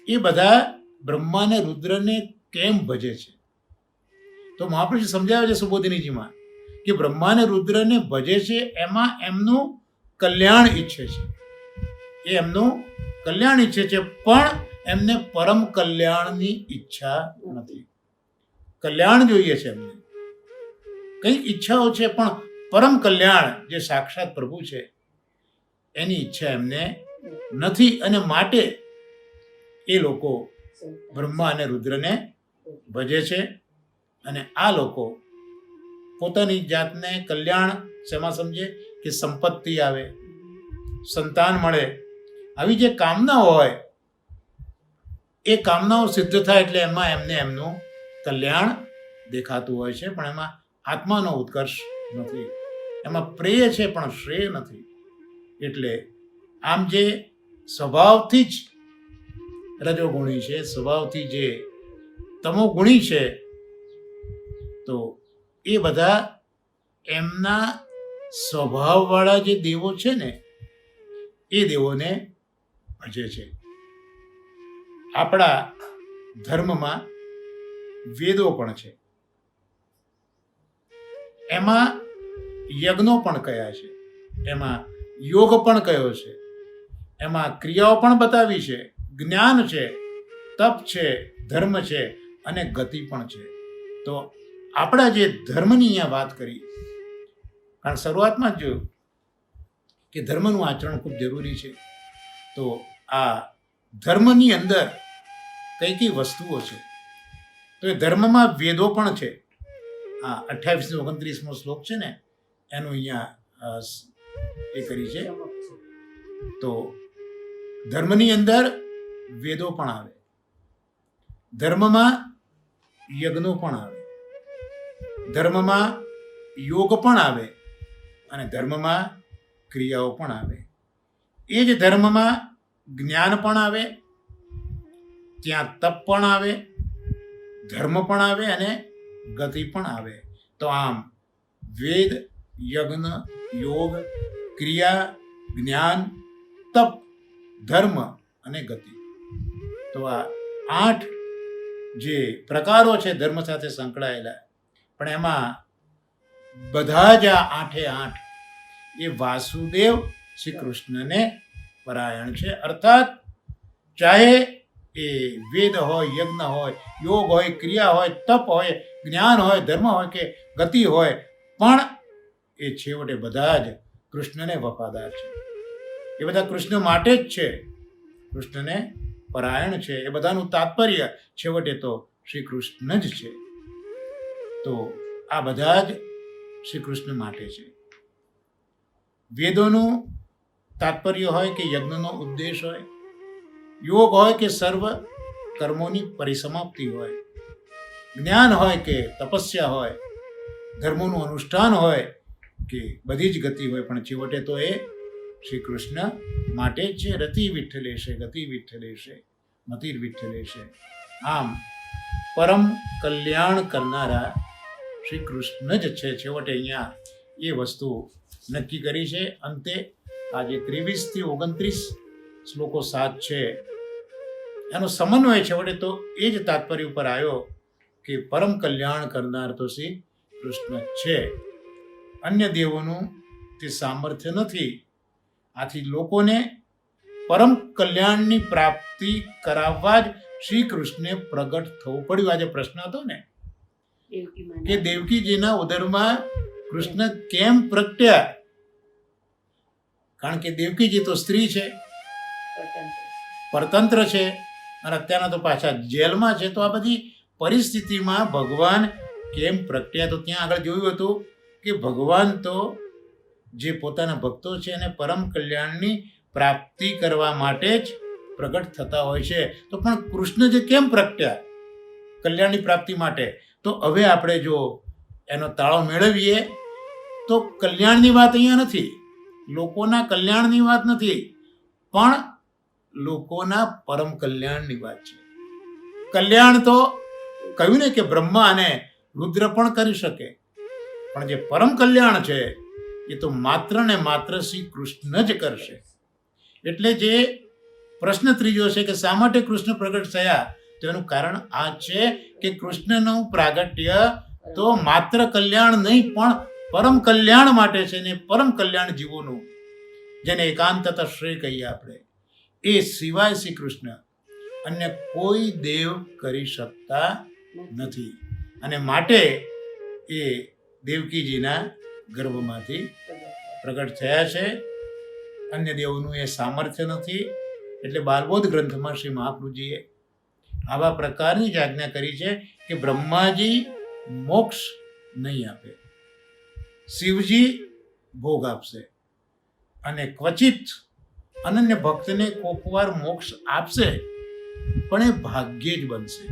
એ બધા બ્રહ્મા અને રુદ્રને કેમ ભજે છે? તો મહાપુરુષ સમજાવે છે સુબોધિનીજીમાં કે બ્રહ્મા અને રુદ્રને ભજે છે એમાં એમનું કલ્યાણ ઈચ્છે છે. એ એમનું કલ્યાણ ઈચ્છે છે, પણ એમને પરમ કલ્યાણની ઈચ્છા નથી. કલ્યાણ જોઈએ છે એમને, કઈ ઈચ્છાઓ છે, પણ પરમ કલ્યાણ જે સાક્ષાત પ્રભુ છે એની ઈચ્છા એમને નથી. અને માટે એ લોકો બ્રહ્મા અને રુદ્રને ભજે છે. અને આ લોકો પોતાની જાતને કલ્યાણ શેમાં સમજે કે સંપત્તિ આવે, સંતાન મળે, આવી જે કામનાઓ હોય એ કામનાઓ સિદ્ધ થાય એટલે એમાં એમને એમનું કલ્યાણ દેખાતું હોય છે. પણ એમાં આત્માનો ઉત્કર્ષ નથી, એમાં પ્રેય છે પણ શ્રેય નથી. એટલે આમ જે સ્વભાવથી જ રજોગુણી છે, સ્વભાવથી જે તમોગુણી છે, તો એ બધા એમના સ્વભાવવાળા જે દેવો છે ને એ દેવોને ભજે છે. આપણા ધર્મમાં વેદો પણ છે, એમાં યજ્ઞો પણ કયા છે, એમાં યોગ પણ કયો છે, એમાં ક્રિયાઓ પણ બતાવી છે, જ્ઞાન છે, તપ છે, ધર્મ છે અને ગતિ પણ છે. તો આપણા જે ધર્મની અહીંયા વાત કરી, કારણ શરૂઆતમાં જ જોયું કે ધર્મનું આચરણ ખૂબ જરૂરી છે. તો આ ધર્મની અંદર કઈ કઈ વસ્તુઓ છે, તો એ ધર્મમાં વેદો પણ છે. આ 28-29મો શ્લોક છે ને એનું અહીંયા એ કરી છે. તો ધર્મની અંદર વેદો પણ આવે, ધર્મમાં યજ્ઞો પણ આવે, ધર્મમાં યોગ પણ આવે અને ધર્મમાં ક્રિયાઓ પણ આવે. એ જ ધર્મમાં જ્ઞાન પણ આવે, ત્યાં તપ પણ આવે, ધર્મ પણ આવે અને ગતિ પણ આવે. તો આમ વેદ, યજ્ઞ, યોગ, ક્રિયા, જ્ઞાન, તપ, ધર્મ અને ગતિ, તો આ 8 જે પ્રકારો છે ધર્મ સાથે સંકળાયેલા, પણ એમાં બધા જ આ 8 એ વાસુદેવ શ્રી કૃષ્ણને પરાયણ છે. અર્થાત ચાહે એ વેદ હોય, યજ્ઞ હોય, યોગ હોય, ક્રિયા હોય, તપ હોય, જ્ઞાન હોય, ધર્મ હોય કે ગતિ હોય, પણ એ છેવટે બધા જ કૃષ્ણને વફાદાર છે. એ બધા કૃષ્ણ માટે જ છે, કૃષ્ણને પરાયણ છે. એ બધાનું તાત્પર્ય છેવટે તો શ્રી કૃષ્ણ જ છે. તો આ બધા જ શ્રી કૃષ્ણ માટે છે. વેદોનું તાત્પર્ય હોય કે યજ્ઞનો ઉદ્દેશ હોય, યોગ હોય કે સર્વ કર્મોની પરિસમાપ્તિ હોય, જ્ઞાન હોય કે તપસ્યા હોય, ધર્મોનું અનુષ્ઠાન હોય કે બધી જ ગતિ હોય, પણ છેવટે તો એ શ્રી કૃષ્ણ માટે જ છે. રતિ વિઠ્ઠલેશે, ગતિ વિઠ્ઠલેશે, મતિર વિઠ્ઠલેશે. આમ પરમ કલ્યાણ કરનારા શ્રી કૃષ્ણ જ છે. છેવટે અહીંયા એ વસ્તુ નક્કી કરી છે. અંતે આજે 23 થી 29 શ્લોકો 7 છે, એનો સમન્વય છેવટે તો એ જ તાત્પર્ય ઉપર આવ્યો કે પરમ કલ્યાણ કરનાર તો શ્રી કૃષ્ણ છે. અન્ય દેવોનું તે સામર્થ્ય નથી. આથી લોકોને પરમ કલ્યાણની પ્રાપ્તિ કરાવવા જ શ્રી કૃષ્ણને પ્રગટ થવું પડ્યું. આજે પ્રશ્ન હતો ને કે દેવકીજીના ઉદરમાં કૃષ્ણ કેમ પ્રગટ્યા? કારણ કે દેવકીજી તો સ્ત્રી છે, પરતંત્ર છે, અને અત્યારના તો પાછા જેલમાં છે. તો આ બધી પરિસ્થિતિમાં ભગવાન કેમ પ્રગટ્યા? તો ત્યાં આગળ જોયું હતું કે ભગવાન તો જે પોતાના ભક્તો છે એને પરમ કલ્યાણની પ્રાપ્તિ કરવા માટે જ પ્રગટ થતા હોય છે. તો પણ કૃષ્ણ જે કેમ પ્રગટ્યા કલ્યાણની પ્રાપ્તિ માટે? તો હવે આપણે જો એનો તાળો મેળવીએ તો કલ્યાણની વાત અહીંયા નથી, લોકોના કલ્યાણની વાત નથી, પણ લોકોના પરમ કલ્યાણની વાત છે. કલ્યાણ તો કહ્યું ને કે બ્રહ્મા અને રુદ્ર પણ કરી શકે, પણ જે પરમ કલ્યાણ છે એ તો માત્ર ને માત્ર શ્રી કૃષ્ણ જ કરશે. એટલે જે પ્રશ્ન ત્રીજો છે કે શા માટે કૃષ્ણ પ્રગટ થયા, તો એનું કારણ આ છે કે કૃષ્ણનું પ્રાગટ્ય તો માત્ર કલ્યાણ નહીં પણ પરમ કલ્યાણ માટે છે. ને પરમ કલ્યાણ જીવોનું, જેને એકાંતતા શ્રેય કહીએ આપણે, એ સિવાય શ્રી કૃષ્ણ અન્ય કોઈ દેવ કરી શકતા નથી. અને માટે એ દેવકીજીના ગર્ભમાંથી પ્રગટ થયા છે. અન્ય દેવોનું એ સામર્થ્ય નથી. એટલે બાલબોધ ગ્રંથમાં શ્રી મહાપ્રભુજીએ આવા પ્રકારની જ આજ્ઞા કરી છે કે બ્રહ્માજી મોક્ષ નહીં આપે, શિવજી ભોગ આપશે, અને ક્વચિત અનન્ય ભક્તને કોકવાર મોક્ષ આપશે, પણ એ ભાગ્યે જ બનશે.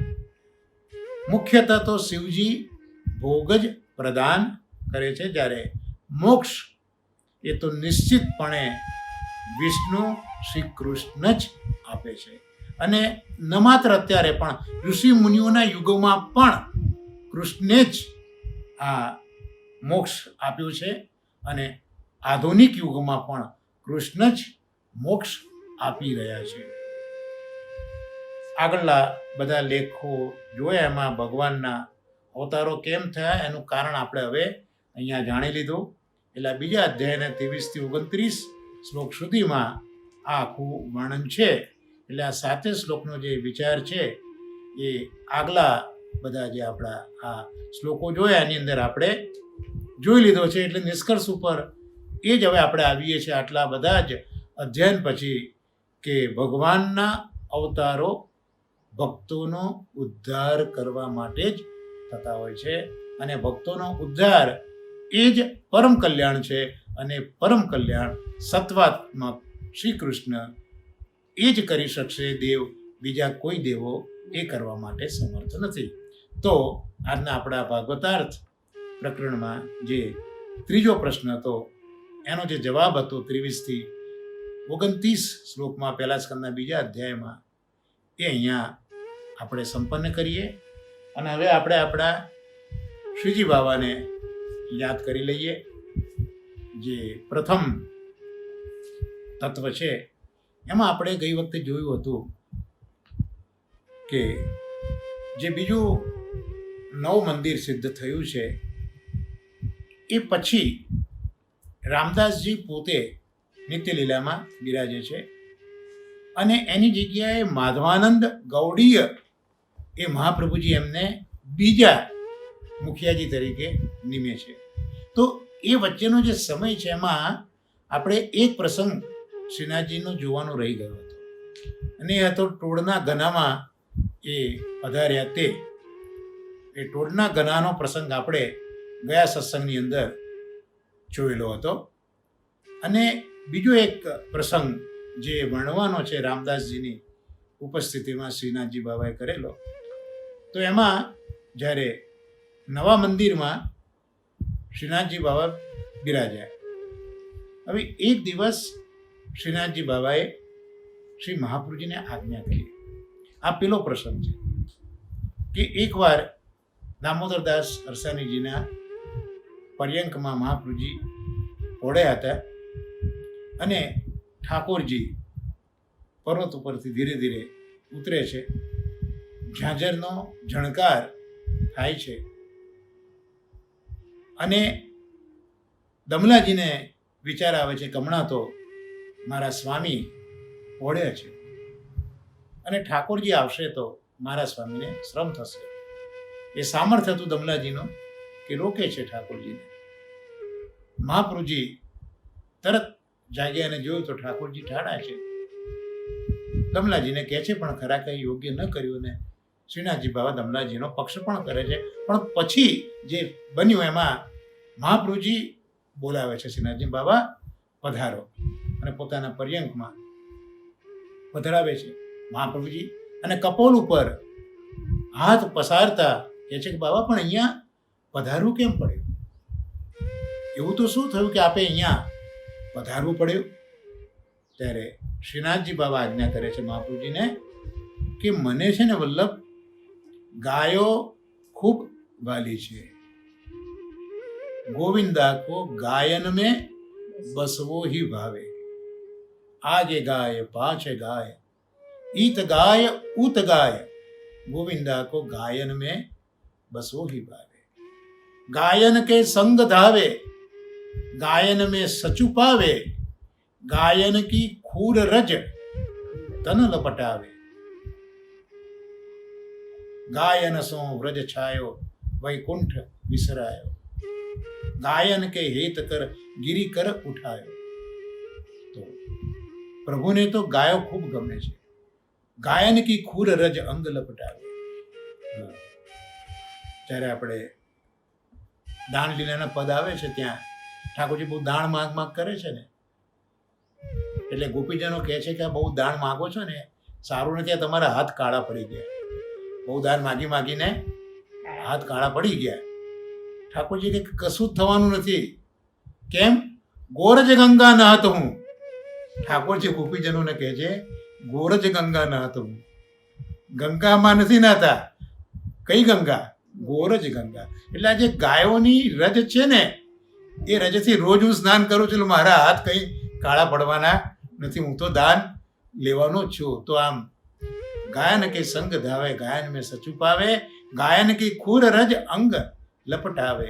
મુખ્યતઃ તો શિવજી ભોગ જ પ્રદાન કરે છે, જ્યારે મોક્ષ એ તો નિશ્ચિતપણે વિષ્ણુ શ્રી કૃષ્ણ જ આપે છે. અને ન માત્ર અત્યારે પણ ઋષિ મુનિઓના યુગોમાં પણ કૃષ્ણે જ આ મોક્ષ આપ્યું છે, અને આધુનિક યુગમાં પણ કૃષ્ણ જ મોક્ષ આપી રહ્યા છે. આગળના બધા લેખો જોયા, એમાં ભગવાનના અવતારો કેમ થયા એનું કારણ આપણે હવે અહીંયા જાણી લીધું. એટલે બીજા અધ્યાયના 23 થી 29 શ્લોક સુધીમાં આ આખું વર્ણન છે. એટલે આ 7 શ્લોકનો જે વિચાર છે એ આગલા બધા જે આપણા આ શ્લોકો જોયા એની અંદર આપણે જોઈ લીધો છે. એટલે નિષ્કર્ષ ઉપર એ જ હવે આપણે આવીએ છીએ આટલા બધા જ અધ્યયન પછી કે ભગવાનના અવતારો ભક્તોનો ઉદ્ધાર કરવા માટે જ થતા હોય છે, અને ભક્તોનો ઉદ્ધાર એ જ પરમ કલ્યાણ છે. અને પરમ કલ્યાણ સત્વાત્મક શ્રી કૃષ્ણ એ જ કરી શકશે દેવ, બીજા કોઈ દેવો એ કરવા માટે સમર્થ નથી. તો આજના આપણા ભાગવતાર્થ પ્રકરણમાં જે ત્રીજો પ્રશ્ન હતો એનો જે જવાબ હતો 23 થી 29 શ્લોકમાં પહેલા સ્કંદના બીજા અધ્યાયમાં, એ અહીંયા આપણે સંપન્ન કરીએ. અને હવે આપણે આપણા શ્રીજી બાવાને યાદ કરી લઈએ. જે પ્રથમ તત્વ છે એમાં આપણે ગઈ વખતે જોયું હતું કે જે બીજું નવું મંદિર સિદ્ધ થયું છે એ પછી રામદાસજી પોતે નિત્યલીલામાં બિરાજે છે અને એની જગ્યાએ માધવાનંદ ગૌડીય એ મહાપ્રભુજી એમને બીજા મુખિયાજી તરીકે નિમે છે. તો એ વચ્ચેનો જે સમય છે એમાં આપણે એક પ્રસંગ શ્રીનાથજીનો જોવાનો રહી ગયો હતો, અને એ હતો ટોળના ગનામાં એ પધાર્યા તે. એ ટોળના ગનાનો પ્રસંગ આપણે ગયા સત્સંગની અંદર જોયેલો હતો. અને બીજો એક પ્રસંગ જે વર્ણવાનો છે રામદાસજીની ઉપસ્થિતિમાં શ્રીનાથજી બાબાએ કરેલો, તો એમાં જ્યારે નવા મંદિરમાં શ્રીનાથજી બાબા બિરાજ્યા. હવે એક દિવસ શ્રીનાથજી બાબાએ શ્રી મહાપ્રભુજીને આજ્ઞા કરી. આ પેલો પ્રસંગ છે કે એકવાર દામોદરદાસ અરસાનીજીના પર્યંકમાં મહાપ્રભુજી ઓળ્યા હતા અને ઠાકોરજી પર્વત ઉપરથી ધીરે ધીરે ઉતરે છે. ઝાંઝરનો ઝણકાર થાય છે અને દમલાજીને વિચાર આવે છે કે હમણાં તો મારા સ્વામી ઓળ્યા છે અને ઠાકોરજી આવશે તો મારા સ્વામીને શ્રમ થશે. એ સામર્થ્ય હતું દમલાજીનું કે રોકે છે ઠાકોરજીને. મહાપ્રભુજી તરત જાગ્યા અને જોયું તો ઠાકોરજી ઠાડા છે. દમલાજીને કહે છે પણ ખરા કંઈ યોગ્ય ન કર્યું, ને શ્રીનાથજી બાબા દમલાજીનો પક્ષ પણ કરે છે. પણ પછી જે બન્યું એમાં મહાપ્રભુજી બોલાવે છે શ્રીનાથજી બાબા પધારો, અને પોતાના પર્યંકમાં પધરાવે છે મહાપ્રભુજી. અને કપોલ ઉપર હાથ પસારતા કહે છે કે બાબા પણ અહીંયા પધારવું કેમ પડ્યું? એવું તો શું થયું કે આપે અહીંયા પધારવું પડ્યું? ત્યારે શ્રીનાથજી બાબા આજ્ઞા કરે છે મહાપ્રભુજીને કે મને છે ને વલ્લભ ગાયો ખૂબ વાલી છે. ગોવિંદા કો ગાયન में बसवो ही भावे, आगे गाय पाछे गाय ईत गाय उत गाय, गोविंदा को गायन में बसवो ही भावे. गायन के संग धावे, गायन में सचु पावे, गायन की खूर रज तन लपटावे. गायन सो व्रज छायो वैकुंठ विसरायो, गायन के हेत कर गिरी कर उठायो. तो प्रभुने तो गायो खूब गमे છે. ગાયન કી ખૂર રજ અંગ લપટાવે. જ્યારે આપણે દાન લીલાના પદ આવે છે ત્યાં ઠાકોરજી બહુ દાણ માગ માગ કરે છે ને, એટલે ગોપીજનો કહે છે કે આ બહુ દાણ માગો છો ને, સારું નથી, આ તમારા હાથ કાળા પડી ગયા. બહુ દાન માગી માગીને હાથ કાળા પડી ગયા. ઠાકોરજી કે કશું જ થવાનું નથી. કેમ? ગોરજ ગંગા નહાતો હું. ઠાકોરજી ગોપીજનોને કહે છે ગોરજ ગંગા નહાતો હું. ગંગામાં નથી નાતા. કઈ ગંગા? ગોરજ ગંગા. એટલે આ જે ગાયોની રજ છે ને, એ રજથી રોજ હું સ્નાન કરું છું, એટલે મારા હાથ કંઈ કાળા પડવાના નથી. હું તો દાન લેવાનો જ છું. તો આમ ગાયન કે સંગ ધાવે, ગાયન મેં સચુ પાવે, ગાયન કી ખૂર રજ અંગ લપટાવે,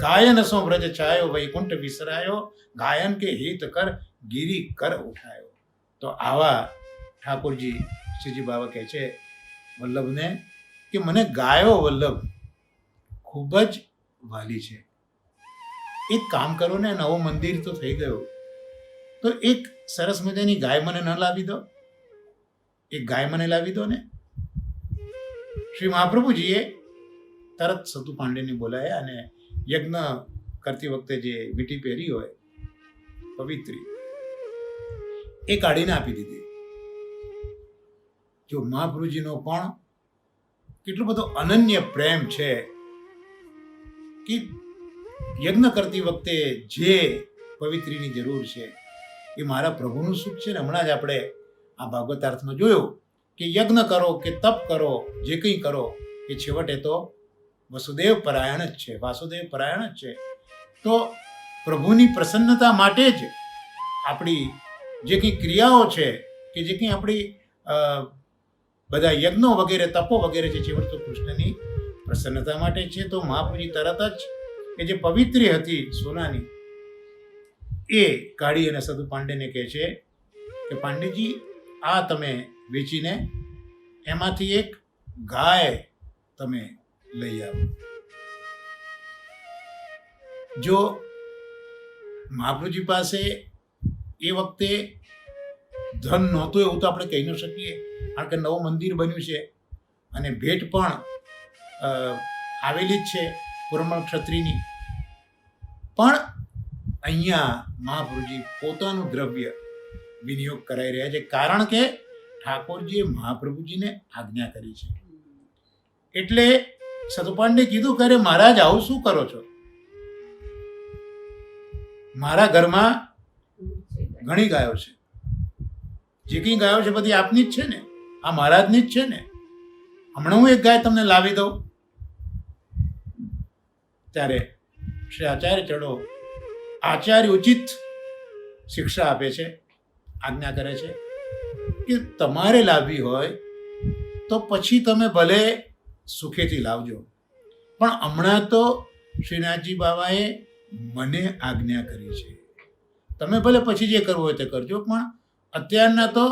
ગાયન સો વ્રજ છાયો વૈકુંઠ વિસરાયો, ગાયન કે હિત કર ગિરી કર ઉઠાયો. તો આવા ઠાકોરજી શ્રીજી બાબા કહે છે વલ્લભને કે મને ગાયો વલ્લભ ખૂબ જ વાલી છે. એક કામ કરો ને, નવો મંદિર તો થઈ ગયો, તો એક સરસ મજાની ગાય મને ન લાવી દો? એક ગાય મને લાવી દો ને. શ્રી મહાપ્રભુજીએ તરત સતુ પાંડેને બોલાયા અને યજ્ઞ કરતી વખતે જે વીંટી પહેરી હોય પવિત્રી એ કાઢીને આપી દીધી. જો મહાપ્રભુજીનો પણ કેટલો બધો અનન્ય પ્રેમ છે કે યજ્ઞ કરતી વખતે જે પવિત્રીની જરૂર છે એ મારા પ્રભુનું સુખ છે ને. હમણાં જ આપણે આ ભાગવતાર્થમાં જોયું કે યજ્ઞ કરો કે તપ કરો, જે કંઈ કરો એ છેવટે તો વસુદેવ પરાયણ જ છે, વાસુદેવ પરાયણ જ છે. તો પ્રભુની પ્રસન્નતા માટે જ આપણી જે કંઈ ક્રિયાઓ છે કે જે કંઈ આપણી બધા યજ્ઞો વગેરે તપો વગેરે છે છેવટે તો કૃષ્ણની પ્રસન્નતા માટે છે. તો મહાપ્રભુજી તરત જ એ જે પવિત્રી હતી સોનાની એ કાઢી અને સદુ પાંડેને કહે છે કે પાંડેજી આ તમે વેચીને એમાંથી એક ગાય તમે લઈ આવો. જો મહાપ્રભુજી પાસે એ વખતે ધન નહોતું એવું તો આપણે કહી ન શકીએ, કારણ કે નવું મંદિર બન્યું છે અને ભેટ પણ આવેલી જ છે પુરમળ ક્ષત્રિયની. પણ અહીંયા મહાપ્રભુજી પોતાનું દ્રવ્ય વિનિયોગ કરાઈ રહ્યા છે, કારણ કે ઠાકોરજીએ મહાપ્રભુજીને આજ્ઞા કરી છે. એટલે સતુપાંડે કીધું કે મહારાજ આવું શું કરો છો? મારા ઘરમાં ઘણી ગાયો છે, જે કંઈ ગાયો છે બધી આપની જ છે ને, આ મહારાજની જ છે ને. હમણાં હું એક ગાય તમને લાવી દઉં. ત્યારે શ્રી આચાર્ય ચડો આચાર્ય ઉચિત શિક્ષા આપે છે, આજ્ઞા કરે છે કે તમારે લાવવી હોય તો પછી તમે ભલે સુખેથી લાવજો, પણ હમણાં તો શ્રીનાથજી બાબાએ મને આજ્ઞા કરી છે. તમે ભલે પછી જે કરવું હોય તે કરજો, પણ અત્યારના તો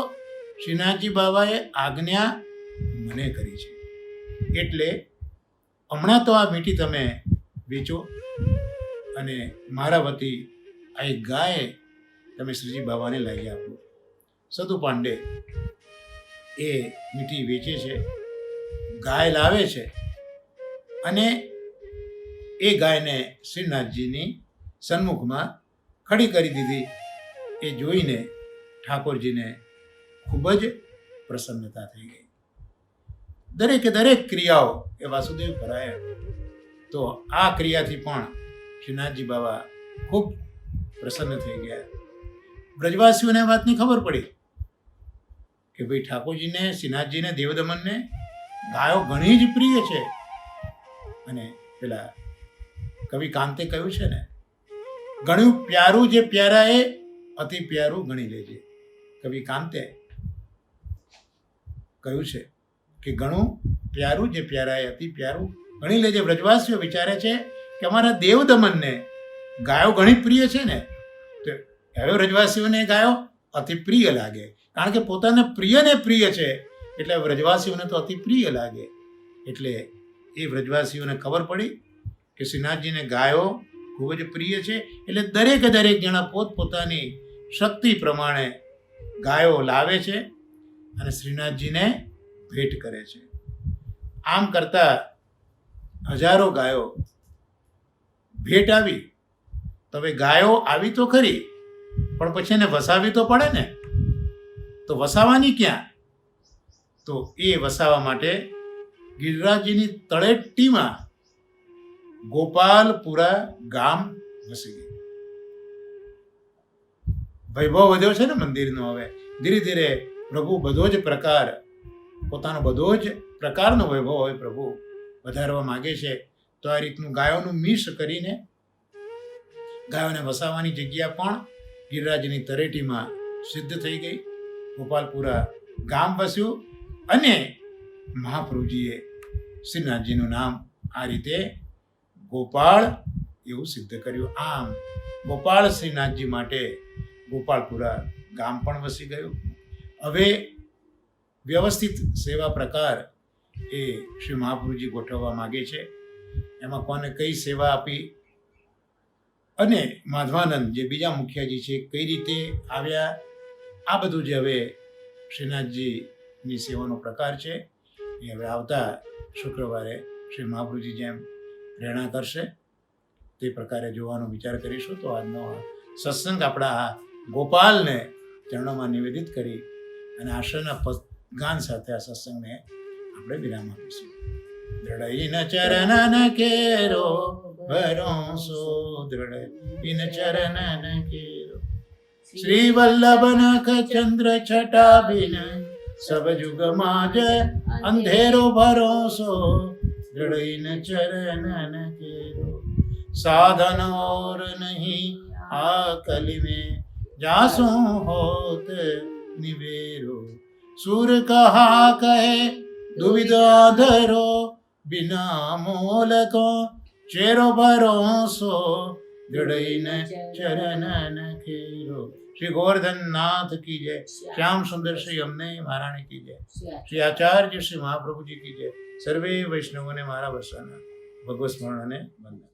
શ્રીનાથજી બાબાએ આજ્ઞા મને કરી છે. એટલે હમણાં તો આ મીઠી તમે વેચો અને મારા વતી આ એક ગાય તમે શ્રીજી બાબાને લાવી આપો. સદુ પાંડે એ મીઠી વેચે છે, ગાય લાવે છે અને એ ગાયને શ્રીનાથજીની સન્મુખમાં ખડી કરી દીધી. એ જોઈને ઠાકોરજીને ખૂબ જ પ્રસન્નતા થઈ ગઈ. દરેકે દરેક ક્રિયાઓ એ વાસુદેવ પરાયણ. તો આ ક્રિયાથી પણ શ્રીનાથજી બાબા ખૂબ પ્રસન્ન થઈ ગયા. બ્રજવાસીઓને આ વાતની ખબર પડી કે ભાઈ ઠાકોરજીને, શ્રીનાથજીને, દેવદમનને ગાયો ઘણી જ પ્રિય છે. અને પેલા કવિ કાંતે કહ્યું છે ને, ઘણું પ્યારું જે પ્યારા એ અતિ પ્યારું ગણી લેજે. કવિ કાંતે કહ્યું છે કે ઘણું પ્યારું જે પ્યારા એ અતિ પ્યારું ગણી લેજે. બ્રજવાસીઓ વિચારે છે કે અમારા દેવદમનને ગાયો ઘણી પ્રિય છે ને, તો હવે બ્રજવાસીઓને ગાયો અતિ પ્રિય લાગે, કારણ કે પોતાને પ્રિયને પ્રિય છે એટલે વ્રજવાસીઓને તો અતિ પ્રિય લાગે. એટલે એ વ્રજવાસીઓને ખબર પડી કે શ્રીનાથજીને ગાયો ખૂબ જ પ્રિય છે. એટલે દરેકે દરેક જણા પોતપોતાની શક્તિ પ્રમાણે ગાયો લાવે છે અને શ્રીનાથજીને ભેટ કરે છે. આમ કરતા હજારો ગાયો ભેટ આવી. તો હવે ગાયો આવી તો ખરી, પણ પછી એને વસાવી તો પડે ને. તો વસાવાની ક્યાં? તો એ વસાવવા માટે ગિરિરાજજીની તળેટીમાં ગોપાલપુરા ગામ વસી ગયું. વૈભવ વધ્યો છે ને મંદિરનો. હવે ધીરે ધીરે પ્રભુ બધો જ પ્રકાર, પોતાનો બધો જ પ્રકારનો વૈભવ હોય પ્રભુ વધારવા માગે છે. તો આ રીતનું ગાયોનું મિશ કરીને ગાયોને વસાવવાની જગ્યા પણ ગિરિરાજની તળેટીમાં સિદ્ધ થઈ ગઈ. ગોપાલપુરા ગામ વસ્યું અને મહાપ્રભુજીએ શ્રીનાથજીનું નામ આ રીતે ગોપાળ એવું સિદ્ધ કર્યું. આમ ગોપાળ શ્રીનાથજી માટે ગોપાલપુરા ગામ પણ વસી ગયું. હવે વ્યવસ્થિત સેવા પ્રકાર એ શ્રી મહાપ્રભુજી ગોઠવવા માગે છે. એમાં કોને કઈ સેવા આપી અને માધવાનંદ જે બીજા મુખિયાજી છે કઈ રીતે આવ્યા, આ બધું જે હવે શ્રીનાથજીની સેવાનો પ્રકાર છે એ હવે આવતા શુક્રવારે શ્રી મહાપ્રભુજી જેમ પ્રેરણા કરશે તે પ્રકારે જોવાનો વિચાર કરીશું. તો આજનો સત્સંગ આપણા ગોપાલને ચરણોમાં નિવેદિત કરી અને આશ્રયના ગાન સાથે આ સત્સંગને આપણે વિરામ આપીશું. દ્રઢઈન ચરણન કેરો ભરોસો, દ્રઢઈન ચરણન કેરો. શ્રી વલ્લભ નખ ચંદ્ર છટા બિન સબ જુગ માજ અંધેરો ભરોસો, દ્રઢઈન ચરણન કેરો. साधन और नहीं आकली में जासो होत निवेरो, सुर कहा कहे दुविधा धरो, बिना मोल को चेरो भरोसो, दृढ़ चरणन खेरो. श्री गोवर्धन नाथ की जय. श्याम सुंदर श्री अम्ने महारानी की जय. श्री आचार्य श्री महाप्रभु जी की जय. सर्वे वैष्णवों ने मारा वर्षाना भगवत स्मरण ने वंदन.